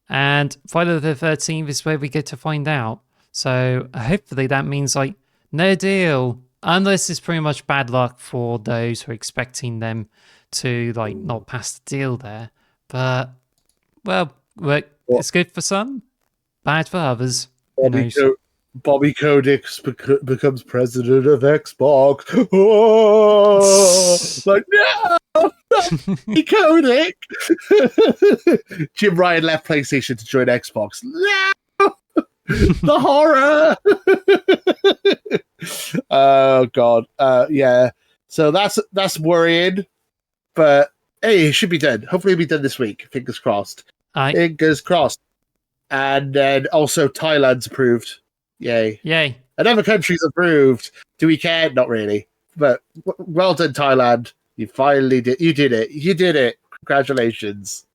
And Friday the 13th is where we get to find out. So hopefully that means like no deal, unless it's pretty much bad luck for those who are expecting them to like not pass the deal there. But well, it's good for some, bad for others. Bobby Kotick becomes president of Xbox. Oh, like, no! Bobby Kotick! Jim Ryan left PlayStation to join Xbox. No! The horror! Oh, God. Yeah. So that's worrying. But, hey, it should be done. Hopefully it'll be done this week. Fingers crossed. Fingers crossed. And then also Thailand's approved. Yay. And other countries approved. Do we care? Not really. But well done, Thailand. You finally did. You did it. You did it. Congratulations.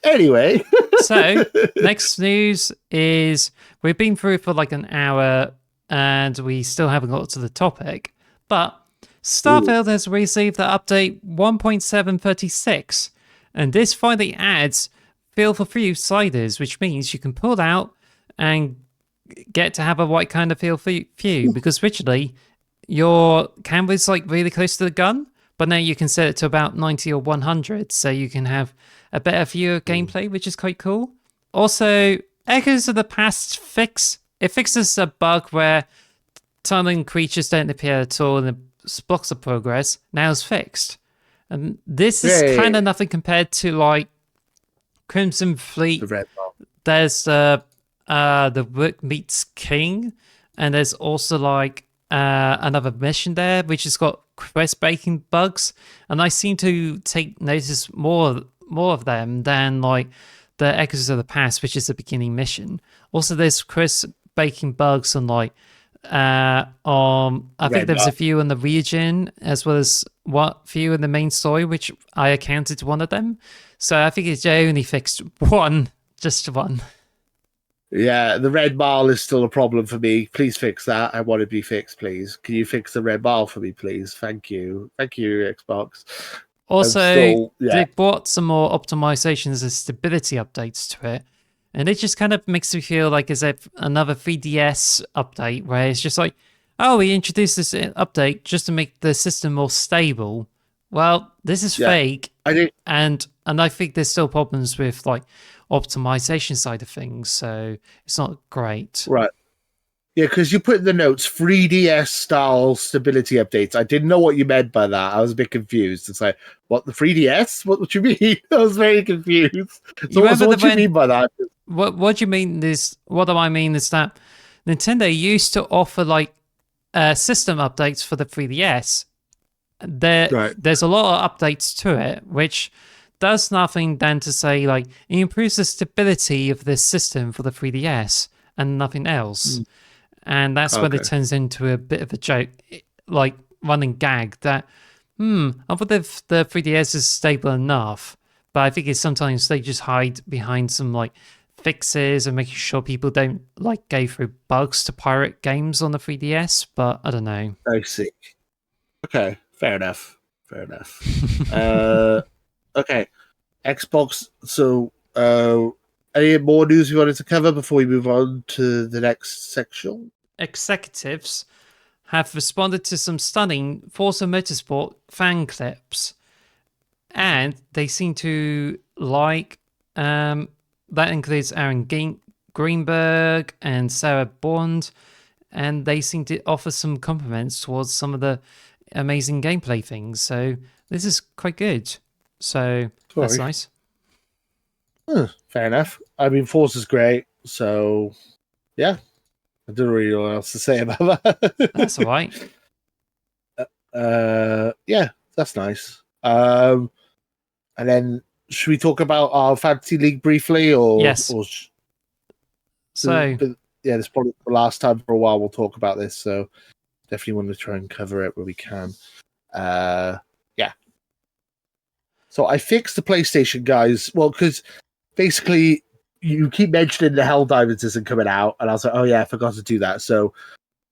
Anyway. So, next news is we've been through for like an hour and we still haven't got to the topic. But Starfield has received the update 1.736. And this finally adds Feel for Few sliders, which means you can pull out and get to have a white kind of feel for you, because originally your camera's like really close to the gun, but now you can set it to about 90 or 100, so you can have a better view of gameplay, which is quite cool. Also, Echoes of the Past fixes a bug where tunneling creatures don't appear at all in the blocks of progress. Now it's fixed. And this is kind of nothing compared to like Crimson Fleet. The red ball. There's the Rook meets King, and there's also like another mission there which has got quest breaking bugs, and I seem to take notice more of them than like the Echoes of the Past, which is the beginning mission. Also, there's quest breaking bugs on like I think there was a few in the region as well as few in the main story, which I accounted one of them. So I think it's only fixed just one. Yeah, the red mile is still a problem for me. Please fix that. I want it to be fixed, please. Can you fix the red mile for me, please? Thank you. Thank you, Xbox. Also, they brought some more optimizations and stability updates to it. And it just kind of makes me feel like it's another 3DS update where it's just like, oh, we introduced this update just to make the system more stable. Well, this is fake. And I think there's still problems with like optimization side of things, so it's not great. Right. Yeah, because you put in the notes 3DS style stability updates. I didn't know what you meant by that. I was a bit confused. It's like, what, the 3DS? What do you mean? I was very confused. So what do you mean by that? What do you mean is, what do I mean is that Nintendo used to offer like system updates for the 3DS. There's a lot of updates to it, which does nothing than to say like it improves the stability of this system for the 3DS and nothing else. And that's when it turns into a bit of a joke, like running gag that, I thought the 3DS is stable enough, but I think it's sometimes they just hide behind some like fixes and making sure people don't like go through bugs to pirate games on the 3DS, but I don't know. I see. Okay, fair enough. Okay, Xbox. So, any more news we wanted to cover before we move on to the next section? Executives have responded to some stunning Forza Motorsport fan clips, and they seem to like that includes Aaron Greenberg and Sarah Bond, and they seem to offer some compliments towards some of the amazing gameplay things. So this is quite good. So that's nice. Fair enough. I mean, Forza's great. So yeah, I don't really know what else to say about that. That's all right. Yeah, that's nice. And then should we talk about our fantasy league briefly, or yes? So yeah, this is probably the last time for a while we'll talk about this. So definitely want to try and cover it where we can. Yeah. So I fixed the PlayStation, guys. Well, because basically you keep mentioning the Helldivers isn't coming out, and I was like, oh yeah, I forgot to do that. So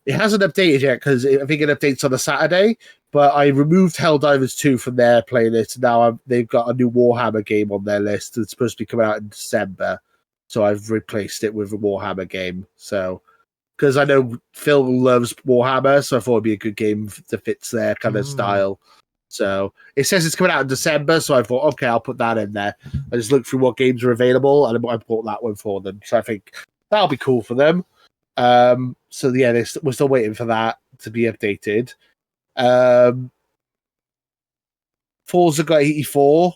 it hasn't updated yet because I think it updates on a Saturday. But I removed Helldivers 2 from their playlist. Now they've got a new Warhammer game on their list. It's supposed to be coming out in December. So I've replaced it with a Warhammer game. So, because I know Phil loves Warhammer, so I thought it'd be a good game that fits their kind of style. So it says it's coming out in December. So I thought, okay, I'll put that in there. I just looked through what games are available, and I bought that one for them. So I think that'll be cool for them. So yeah, we're still waiting for that to be updated. Forza got 84,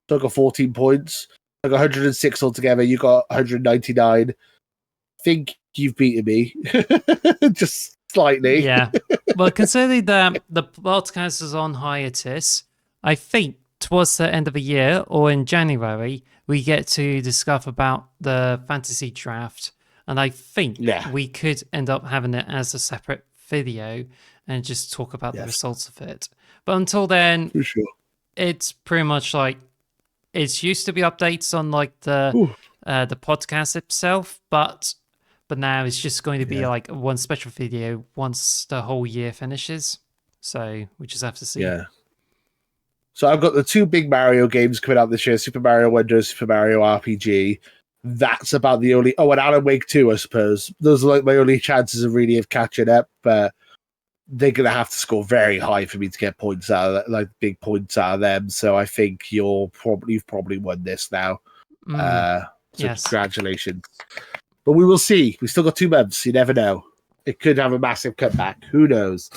so I got 14 points. I got 106 altogether. You got 199. I think you've beaten me, just slightly. Yeah. Well, considering that the podcast is on hiatus, I think towards the end of the year or in January, we get to discuss about the fantasy draft. And I think we could end up having it as a separate video and just talk about the results of it. But until then, for sure, it's pretty much like it's used to be updates on like the podcast itself, but now it's just going to be like one special video once the whole year finishes. So we just have to see. Yeah. So I've got the two big Mario games coming out this year: Super Mario Wonder, Super Mario RPG. That's about the only. Oh, and Alan Wake 2, I suppose. Those are like my only chances of really catching up. But they're going to have to score very high for me to get points out of that, like big points out of them. So I think you've probably won this now. So yes. congratulations. But we will see. We still got 2 months. You never know. It could have a massive comeback. Who knows?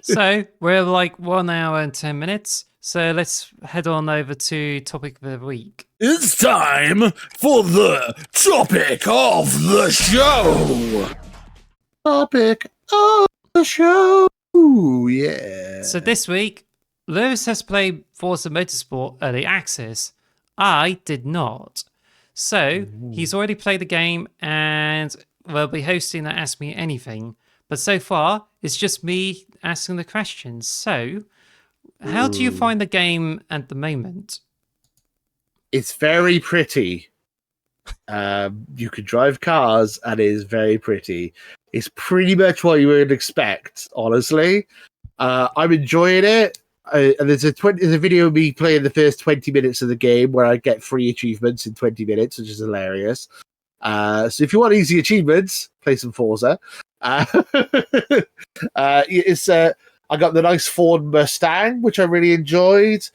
So we're like 1 hour and 10 minutes. So let's head on over to topic of the week. It's time for the topic of the show. Topic of the show. Yeah. So this week, Lewis has played Forza Motorsport Early Access. I did not. So he's already played the game and will be hosting that Ask Me Anything. But so far, it's just me asking the questions. So, how do you find the game at the moment? It's very pretty. You can drive cars, and it is very pretty. It's pretty much what you would expect, honestly. I'm enjoying it. And there's a video of me playing the first 20 minutes of the game where I get free achievements in 20 minutes, which is hilarious. So if you want easy achievements, play some Forza. I got the nice Ford Mustang, which I really enjoyed.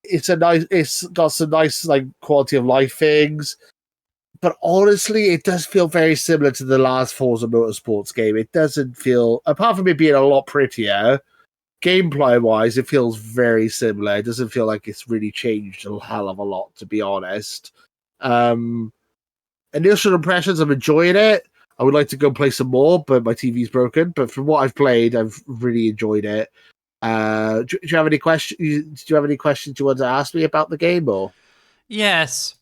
It's got some nice like quality of life things. But honestly, it does feel very similar to the last Forza Motorsports game. It doesn't feel, apart from it being a lot prettier, gameplay-wise, it feels very similar. It doesn't feel like it's really changed a hell of a lot, to be honest. Initial impressions, I'm enjoying it. I would like to go play some more, but my TV's broken. But from what I've played, I've really enjoyed it. Do you have any questions? Do you have any questions you want to ask me about the game, or? Yes.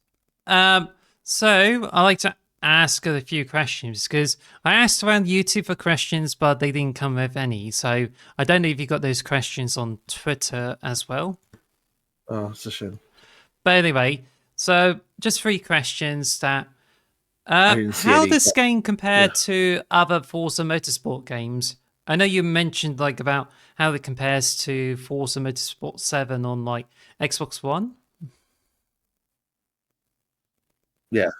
So I like to ask a few questions because I asked around YouTube for questions, but they didn't come with any. So I don't know if you got those questions on Twitter as well. Oh, it's a shame. But anyway, so just 3 questions that. How does game compare to other Forza Motorsport games? I know you mentioned like about how it compares to Forza Motorsport 7 on like Xbox One. Yeah.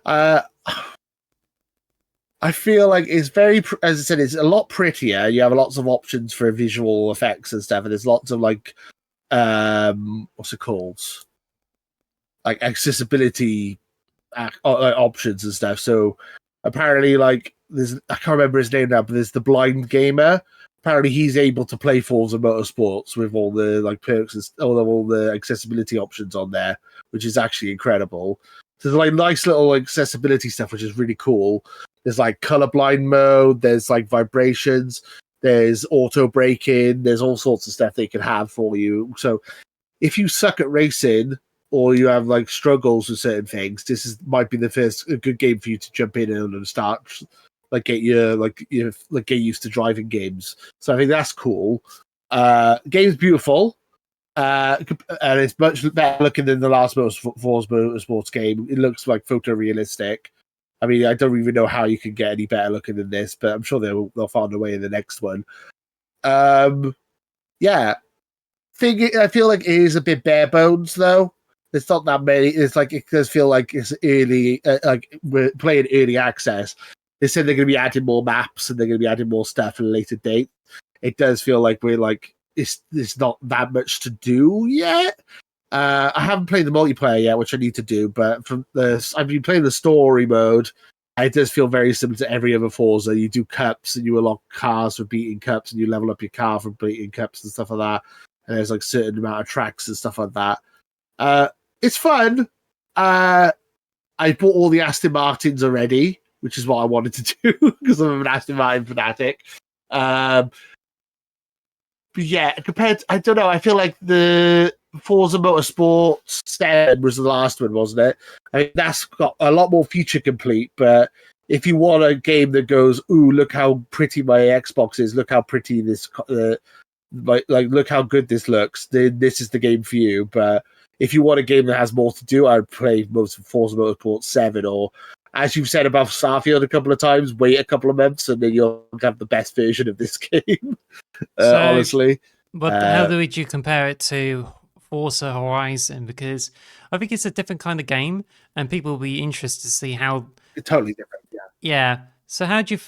I feel like it's very, as I said, it's a lot prettier. You have lots of options for visual effects and stuff, and there's lots of like, what's it called? Like accessibility options and stuff. So apparently, like, I can't remember his name now, but there's the blind gamer. Apparently, he's able to play Forza Motorsports with all the like perks and all the accessibility options on there, which is actually incredible. So there's like nice little accessibility stuff, which is really cool. There's like colorblind mode. There's like vibrations. There's auto braking. There's all sorts of stuff they can have for you. So if you suck at racing or you have like struggles with certain things, might be the first good game for you to jump in and start get used to driving games. So I think that's cool. Game's beautiful. And it's much better looking than the last Forza Motorsports game. It looks like photorealistic. I mean, I don't even know how you can get any better looking than this, but I'm sure they'll find a way in the next one. Yeah. I feel like it is a bit bare bones, though. There's not that many. It's like it does feel like it's early, like we're playing early access. They said they're going to be adding more maps and they're going to be adding more stuff at a later date. It does feel like we're like it's not that much to do yet. I haven't played the multiplayer yet, which I need to do. But I've been playing the story mode. It does feel very similar to every other Forza. You do cups and you unlock cars for beating cups, and you level up your car for beating cups and stuff like that. And there's like certain amount of tracks and stuff like that. It's fun. I bought all the Aston Martins already, which is what I wanted to do because I'm an Aston Martin fanatic. But yeah, I don't know. I feel like the Forza Motorsport 7 was the last one, wasn't it? I mean, that's got a lot more feature complete. But if you want a game that goes, "Ooh, look how pretty my Xbox is! Look how pretty this, look how good this looks," then this is the game for you. But if you want a game that has more to do, I'd play Forza Motorsport 7, or as you've said about Starfield a couple of times, wait a couple of months and then you'll have the best version of this game. Honestly. But how would you compare it to Forza Horizon? Because I think it's a different kind of game and people will be interested to see how... It's totally different, yeah. Yeah. So how do you...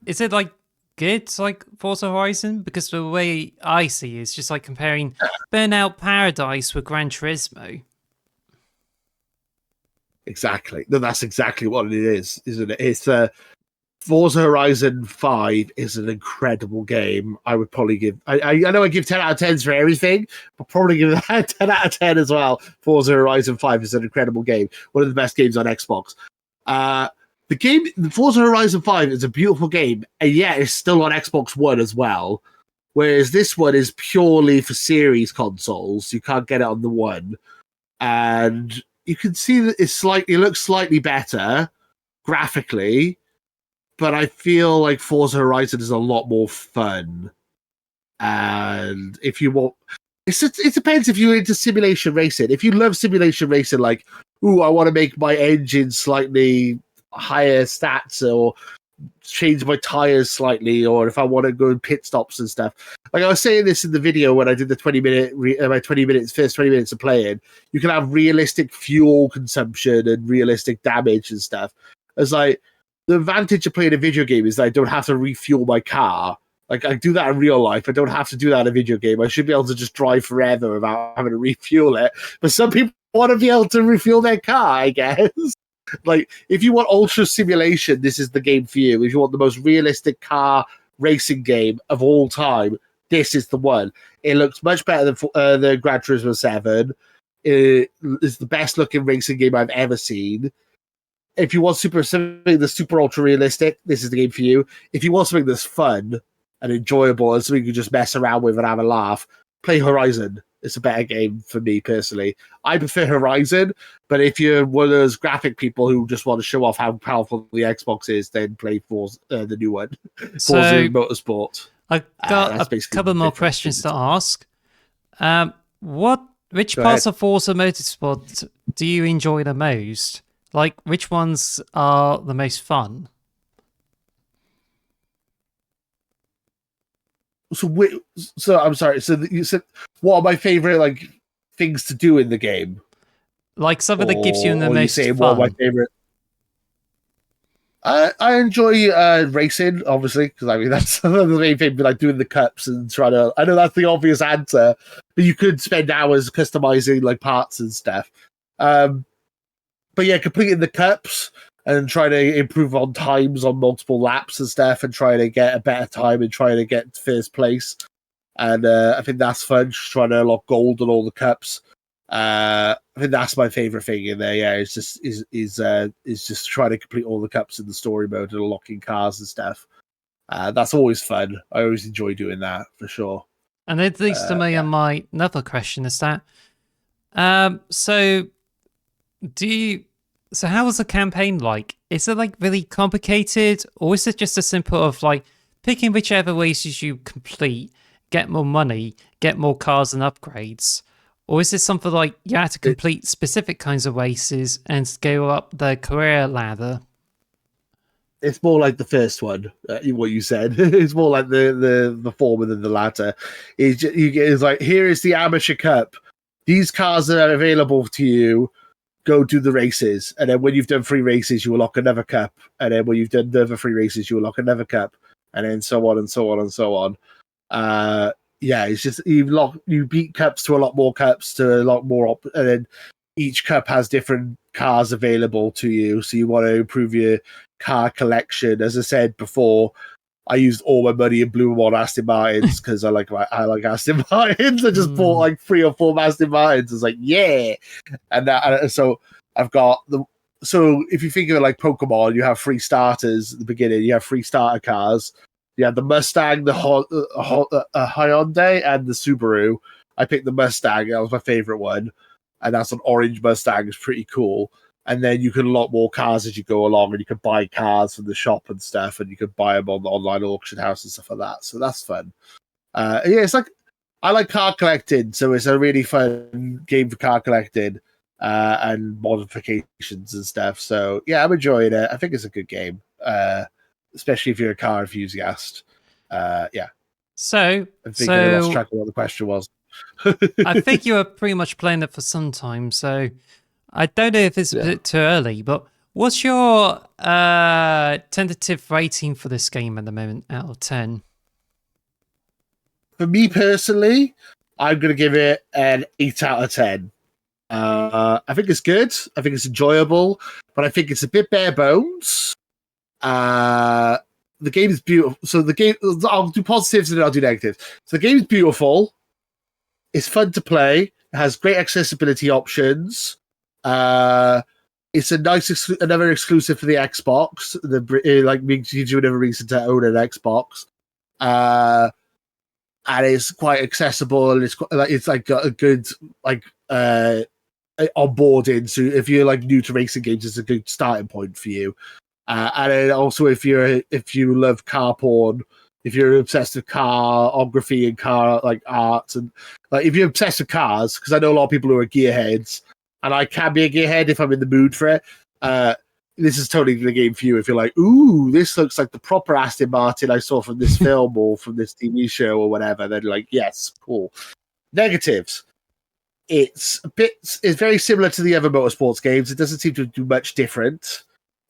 is it like good like Forza Horizon? Because the way I see it is just like comparing Burnout Paradise with Gran Turismo. Exactly. No, that's exactly what it is, isn't it? It's Forza Horizon 5 is an incredible game. I would probably give. I know I give 10 out of 10s for everything, but probably give that 10 out of 10 as well. Forza Horizon 5 is an incredible game. One of the best games on Xbox. The Forza Horizon 5 is a beautiful game, and yet it's still on Xbox One as well. Whereas this one is purely for series consoles. You can't get it on the One. And you can see that it looks slightly better graphically, but I feel like Forza Horizon is a lot more fun. And if you want, it depends if you're into simulation racing. If you love simulation racing, like, ooh, I want to make my engine slightly higher stats or change my tires slightly, or if I want to go pit stops and stuff. Like I was saying this in the video when I did the 20 minutes, first 20 minutes of playing, you can have realistic fuel consumption and realistic damage and stuff. It's like, the advantage of playing a video game is that I don't have to refuel my car. Like, I do that in real life. I don't have to do that in a video game. I should be able to just drive forever without having to refuel it. But some people want to be able to refuel their car, I guess. Like, if you want ultra simulation, this is the game for you. If you want the most realistic car racing game of all time, this is the one. It looks much better than Gran Turismo 7. It is the best looking racing game I've ever seen. If you want something that's super ultra realistic, this is the game for you. If you want something that's fun and enjoyable and something you can just mess around with and have a laugh, play Horizon. It's a better game for me personally. I prefer Horizon, but if you're one of those graphic people who just want to show off how powerful the Xbox is, then play Forza, the new one, Forza Motorsport. I've got a couple more questions to ask. Which parts of Forza Motorsport do you enjoy the most? Like, which ones are the most fun? So I'm sorry. So you said, what are my favorite like things to do in the game? Like something that gives you the most fun. What are my favorite? I enjoy racing, obviously, because I mean that's the main thing. Like doing the cups and trying to. I know that's the obvious answer, but you could spend hours customizing like parts and stuff. But yeah, completing the cups and trying to improve on times on multiple laps and stuff, and trying to get a better time and trying to get first place. And I think that's fun, just trying to unlock gold on all the cups. I think that's my favorite thing in there. Yeah, it's just just trying to complete all the cups in the story mode and unlocking cars and stuff. That's always fun. I always enjoy doing that for sure. And it leads to me and my another question is that. So how was the campaign like? Is it like really complicated, or is it just a simple of like picking whichever races you complete, get more money, get more cars and upgrades? Or is it something like you have to complete specific kinds of races and go up the career ladder? It's more like the first one, what you said. It's more like the former than the latter. It's like, here is the Amateur Cup. These cars are available to you. Go do the races, and then when you've done 3 races, you will lock another cup, and then when you've done the other 3 races, you will lock another cup, and then so on and so on and so on. Yeah, it's just you beat cups to a lot more cups to a lot more, and then each cup has different cars available to you. So you want to improve your car collection. As I said before, I used all my money in Blue One Aston Martins because I like Aston Martins. I just bought like 3 or 4 Aston Martins. I was like, yeah, and so I've got the. So if you think of it like Pokemon, you have 3 starters at the beginning. You have 3 starter cars. You have the Mustang, the Hyundai, and the Subaru. I picked the Mustang. That was my favorite one, and that's an orange Mustang. It's pretty cool. And then you can unlock more cars as you go along, and you can buy cars from the shop and stuff, and you can buy them on the online auction house and stuff like that. So that's fun. Yeah, it's like, I like car collecting, so it's a really fun game for car collecting and modifications and stuff. So yeah, I'm enjoying it. I think it's a good game, especially if you're a car enthusiast. Yeah. So I think I lost track of what the question was. I think you were pretty much playing it for some time, so I don't know if it's a bit too early, but What's your tentative rating for this game at the moment out of 10? For me personally, I'm going to give it an 8 out of 10. I think it's good. I think it's enjoyable, but I think it's a bit bare bones. The game is beautiful. So the game, I'll do positives and then I'll do negatives. So the game is beautiful. It's fun to play. It has great accessibility options. It's a nice another exclusive for the Xbox. Gives you another reason to own an Xbox. And it's quite accessible, and it's got a good onboarding. So if you're like new to racing games, it's a good starting point for you. And then also if you love car porn, if you're obsessed with carography and car like art, and like if you're obsessed with cars, because I know a lot of people who are gearheads, and I can be a gearhead if I'm in the mood for it. This is totally the game for you if you're like, ooh, this looks like the proper Aston Martin I saw from this film or from this TV show or whatever. Then like, yes, cool. Negatives. It's very similar to the other motorsports games. It doesn't seem to do much different.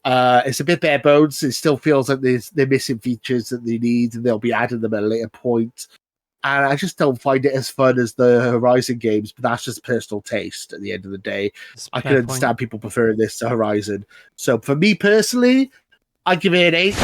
It's a bit bare bones. It still feels like they're missing features that they need, and they'll be adding them at a later point. And I just don't find it as fun as the Horizon games, but that's just personal taste at the end of the day. I can understand people preferring this to Horizon. So for me personally, I give it an 8.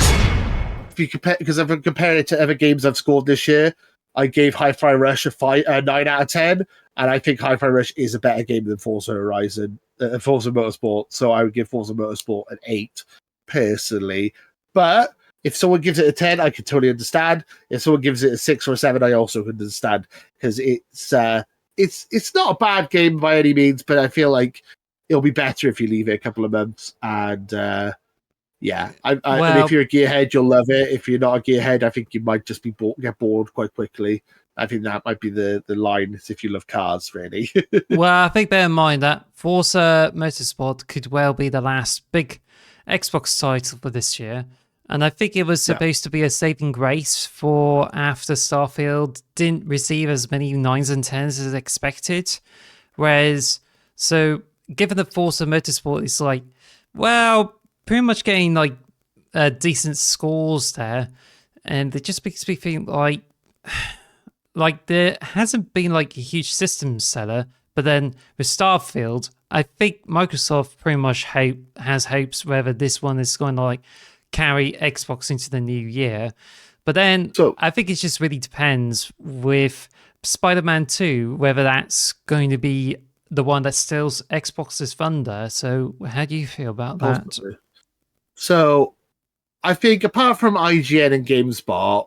If you compare, because I've compared it to other games I've scored this year, I gave Hi-Fi Rush a 9 out of 10, and I think Hi-Fi Rush is a better game than Forza Motorsport. So I would give Forza Motorsport an 8 personally. But if someone gives it a 10, I can totally understand. If someone gives it a 6 or a 7, I also can understand, because it's not a bad game by any means, but I feel like it'll be better if you leave it a couple of months. And and if you're a gearhead, you'll love it. If you're not a gearhead, I think you might just get bored quite quickly. I think that might be the line if you love cars, really. Well, I think bear in mind that Forza Motorsport could well be the last big Xbox title for this year. And I think it was supposed to be a saving grace for after Starfield didn't receive as many 9s and 10s as expected. Whereas, so given that Forza Motorsport is like, well, pretty much getting like decent scores there, and it just makes me think like there hasn't been like a huge system seller, but then with Starfield, I think Microsoft pretty much has hopes whether this one is going to like carry Xbox into the new year. But then I think it just really depends with Spider-Man 2, whether that's going to be the one that steals Xbox's thunder. So how do you feel about that? So I think apart from IGN and GameSpot,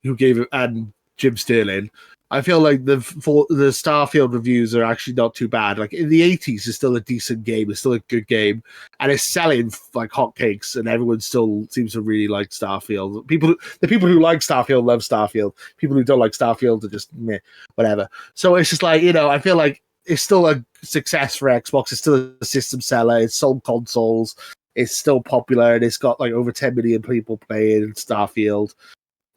who gave it, and Jim Sterling, I feel like the Starfield reviews are actually not too bad. Like in the 80s, it's still a decent game. It's still a good game, and it's selling like hotcakes. And everyone still seems to really like Starfield. The people who like Starfield love Starfield. People who don't like Starfield are just meh, whatever. So it's just like, I feel like it's still a success for Xbox. It's still a system seller. It's sold consoles. It's still popular, and it's got like over 10 million people playing Starfield.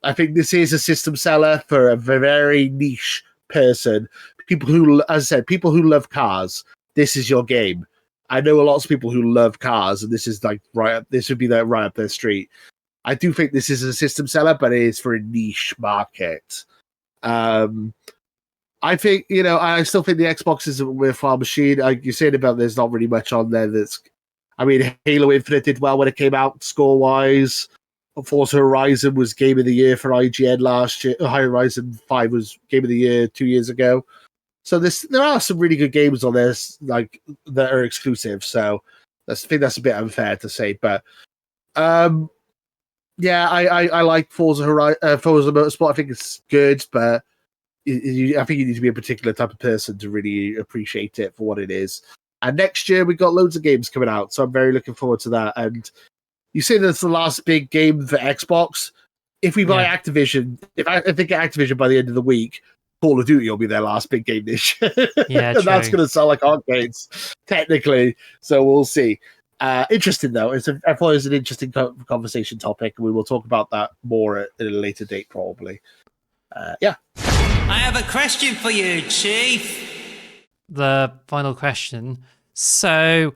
I think this is a system seller for a very niche person. People who, as I said, people who love cars. This is your game. I know lots of people who love cars, and this is like this would be right up their street. I do think this is a system seller, but it is for a niche market. I think, I still think the Xbox is a worthwhile machine. Like you're saying about there's not really much on there Halo Infinite did well when it came out score-wise. Forza Horizon was Game of the Year for IGN last year. Horizon 5 was Game of the Year 2 years ago. So there are some really good games on this, like that are exclusive. So I think that's a bit unfair to say, but I like Forza Motorsport. I think it's good, but I think you need to be a particular type of person to really appreciate it for what it is. And next year we've got loads of games coming out, so I'm very looking forward to that. And you say that's the last big game for Xbox. If we buy Activision, if they get Activision by the end of the week, Call of Duty will be their last big game this year. Yeah, and that's going to sell like arcades, technically. So we'll see. Interesting, though. I thought it was an interesting conversation topic, and we will talk about that more at a later date, probably. I have a question for you, Chief. The final question. So,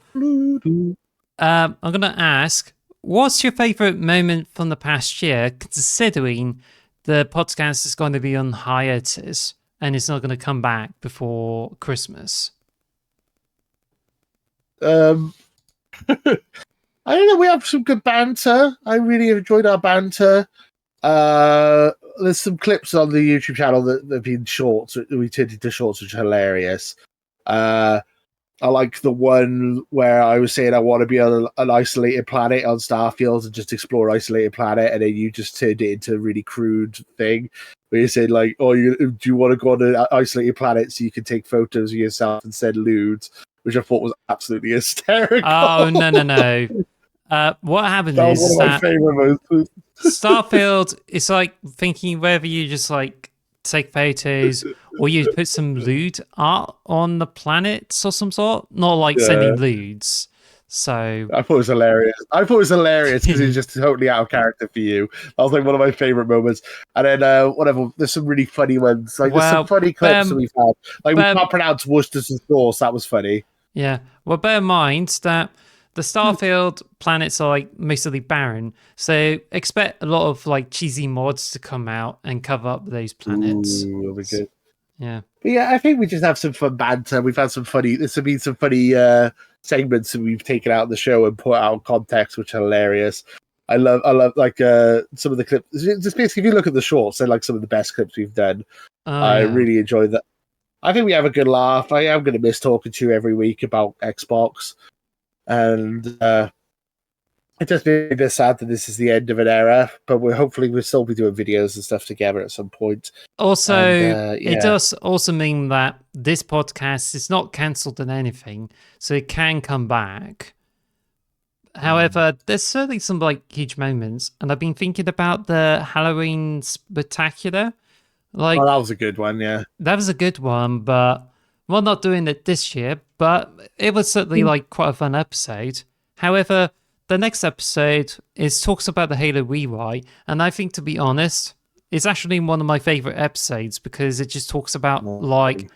I'm going to ask, what's your favorite moment from the past year, considering the podcast is going to be on hiatus and it's not going to come back before Christmas? I don't know. We have some good banter. I really enjoyed our banter. There's some clips on the YouTube channel that have been shorts. We turned into shorts, which are hilarious. I like the one where I was saying I want to be on an isolated planet on Starfield and just explore isolated planet, and then you just turned it into a really crude thing where you said like, "Oh, do you want to go on an isolated planet so you can take photos of yourself and send lewds?" Which I thought was absolutely hysterical. Oh, no. What happened That was is one of my favorite moments. Starfield, it's like thinking whether you just like take photos or you put some lewd art on the planets or some sort, not like sending lewds. So I thought it was hilarious. Because it's just totally out of character for you. That was like one of my favorite moments. And then whatever, there's some really funny ones. Like there's some funny clips that we've had. Like we can't pronounce Worcestershire sauce. That was funny. Yeah. Well, bear in mind that the Starfield planets are like mostly barren, so expect a lot of like cheesy mods to come out and cover up those planets. Ooh, that'll be good. Yeah. But yeah, I think we just have some fun banter. We've had some funny. There's been some funny segments that we've taken out of the show and put out of context, which are hilarious. I love like some of the clips. Just basically, if you look at the shorts, they're like some of the best clips we've done. I really enjoyed that. I think we have a good laugh. I am going to miss talking to you every week about Xbox. And it just makes me a bit sad that this is the end of an era, but hopefully we'll still be doing videos and stuff together at some point. Also, it does also mean that this podcast is not cancelled in anything, so it can come back. However, there's certainly some like huge moments, and I've been thinking about the Halloween spectacular. Like, that was a good one, yeah. That was a good one, but we're not doing it this year, but it was certainly like quite a fun episode. However, the next episode talks about the Halo rewrite, and I think, to be honest, it's actually one of my favorite episodes because it just talks about like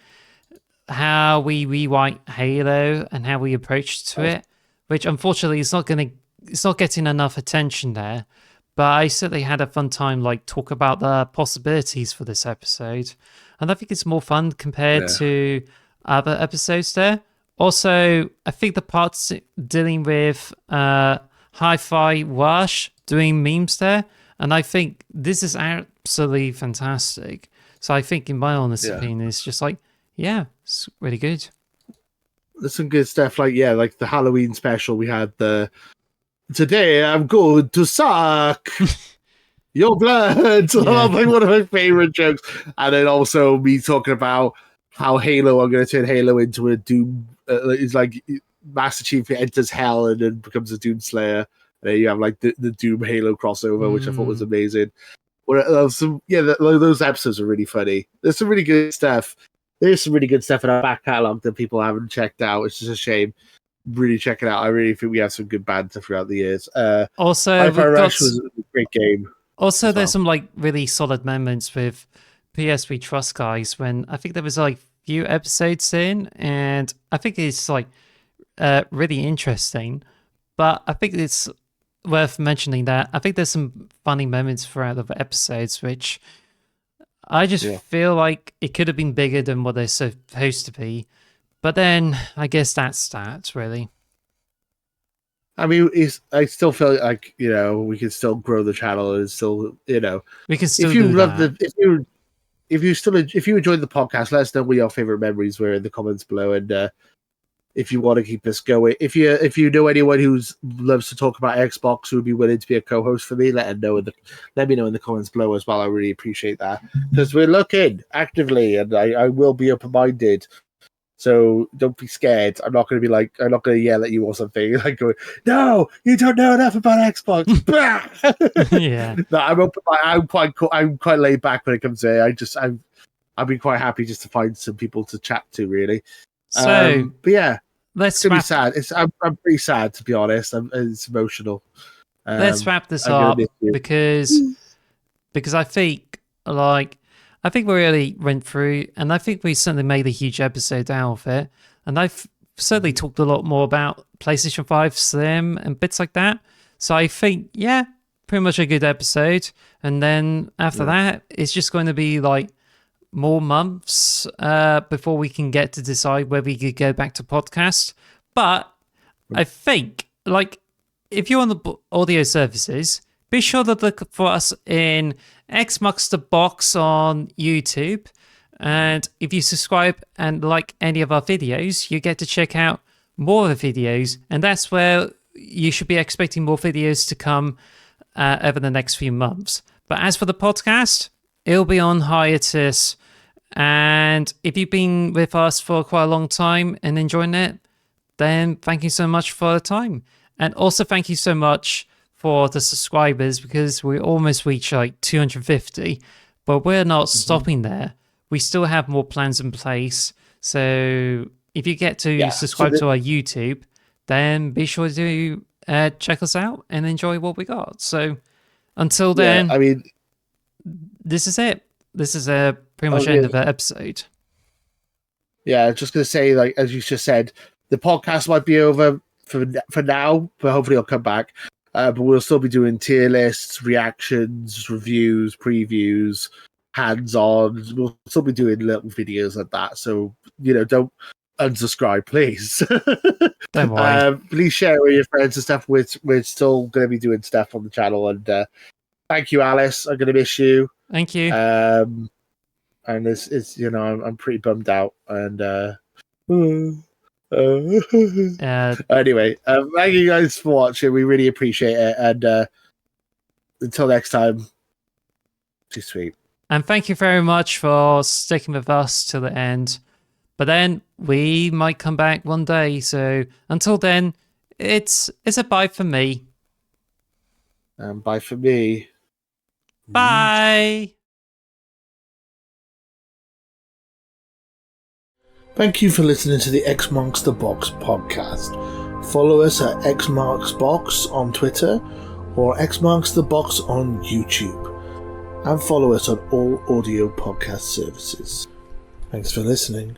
how we rewrite Halo and how we approach to it, which unfortunately it's not getting enough attention there. But I certainly had a fun time like talk about the possibilities for this episode, and I think it's more fun compared to other episodes there. Also, I think the parts dealing with Hi-Fi Rush doing memes there, and I think this is absolutely fantastic. So I think, in my honest opinion, it's just like, it's really good. There's some good stuff, like the Halloween special. We had today I'm going to suck your blood. Like one of my favorite jokes. And then also me talking about how I'm going to turn Halo into a Doom. It's like Master Chief enters hell and then becomes a Doom Slayer. And then you have like the Doom Halo crossover, which I thought was amazing. Those episodes are really funny. There's some really good stuff. There's some really good stuff in our back catalog that people haven't checked out. It's just a shame. Really check it out. I really think we have some good banter throughout the years. Also, Hi-Fi Rush was a great game. Also, there's some like really solid moments with PSP Trust guys when I think there was like few episodes in, and I think it's like really interesting. But I think it's worth mentioning that I think there's some funny moments throughout the episodes, which I just feel like it could have been bigger than what they're supposed to be. But then I guess that's that, really. I mean, I still feel like, we can still grow the channel and still, we can still do that. If you enjoyed the podcast, let us know what your favorite memories were in the comments below. And if you want to keep us going, if you know anyone who loves to talk about Xbox who would be willing to be a co-host for me, let me know in the comments below as well. I really appreciate that, because we're looking actively, and I will be open-minded. So don't be scared. I'm not going to yell at you or something. Like, going, no, you don't know enough about Xbox. Yeah. No, I'm open. I'm quite laid back when it comes to it. I've been quite happy just to find some people to chat to, really. So, but yeah, let's be sad. I'm pretty sad, to be honest. It's emotional. Let's wrap this up because I think we really went through, and I think we certainly made a huge episode out of it. And I certainly talked a lot more about PlayStation 5 Slim and bits like that. So I think, yeah, pretty much a good episode. And then after that, it's just going to be like more months before we can get to decide whether we could go back to podcast. But I think, like, if you're on the audio services, be sure to look for us in X Marks the Box on YouTube. And if you subscribe and like any of our videos, you get to check out more of the videos. And that's where you should be expecting more videos to come over the next few months. But as for the podcast, it'll be on hiatus. And if you've been with us for quite a long time and enjoying it, then thank you so much for the time. And also thank you so much for the subscribers, because we almost reached like 250, but we're not stopping there. We still have more plans in place. So if you get to subscribe to our YouTube, then be sure to check us out and enjoy what we got. So until then, I mean, this is it. This is pretty much the end of the episode. Yeah, just going to say, like, as you just said, the podcast might be over for now, but hopefully it'll come back. But we'll still be doing tier lists, reactions, reviews, previews, hands-on. We'll still be doing little videos like that. So, don't unsubscribe, please. Don't worry. Please share with your friends and stuff. We're still going to be doing stuff on the channel. And thank you, Alice. I'm going to miss you. Thank you. And it's I'm pretty bummed out. And anyway, thank you guys for watching. We really appreciate it. And until next time, too sweet. And thank you very much for sticking with us to the end. But then we might come back one day. So until then, it's a bye for me. And bye for me. Bye. Thank you for listening to the X Marks the Box podcast. Follow us at X Marks Box on Twitter or X Marks the Box on YouTube. And follow us on all audio podcast services. Thanks for listening.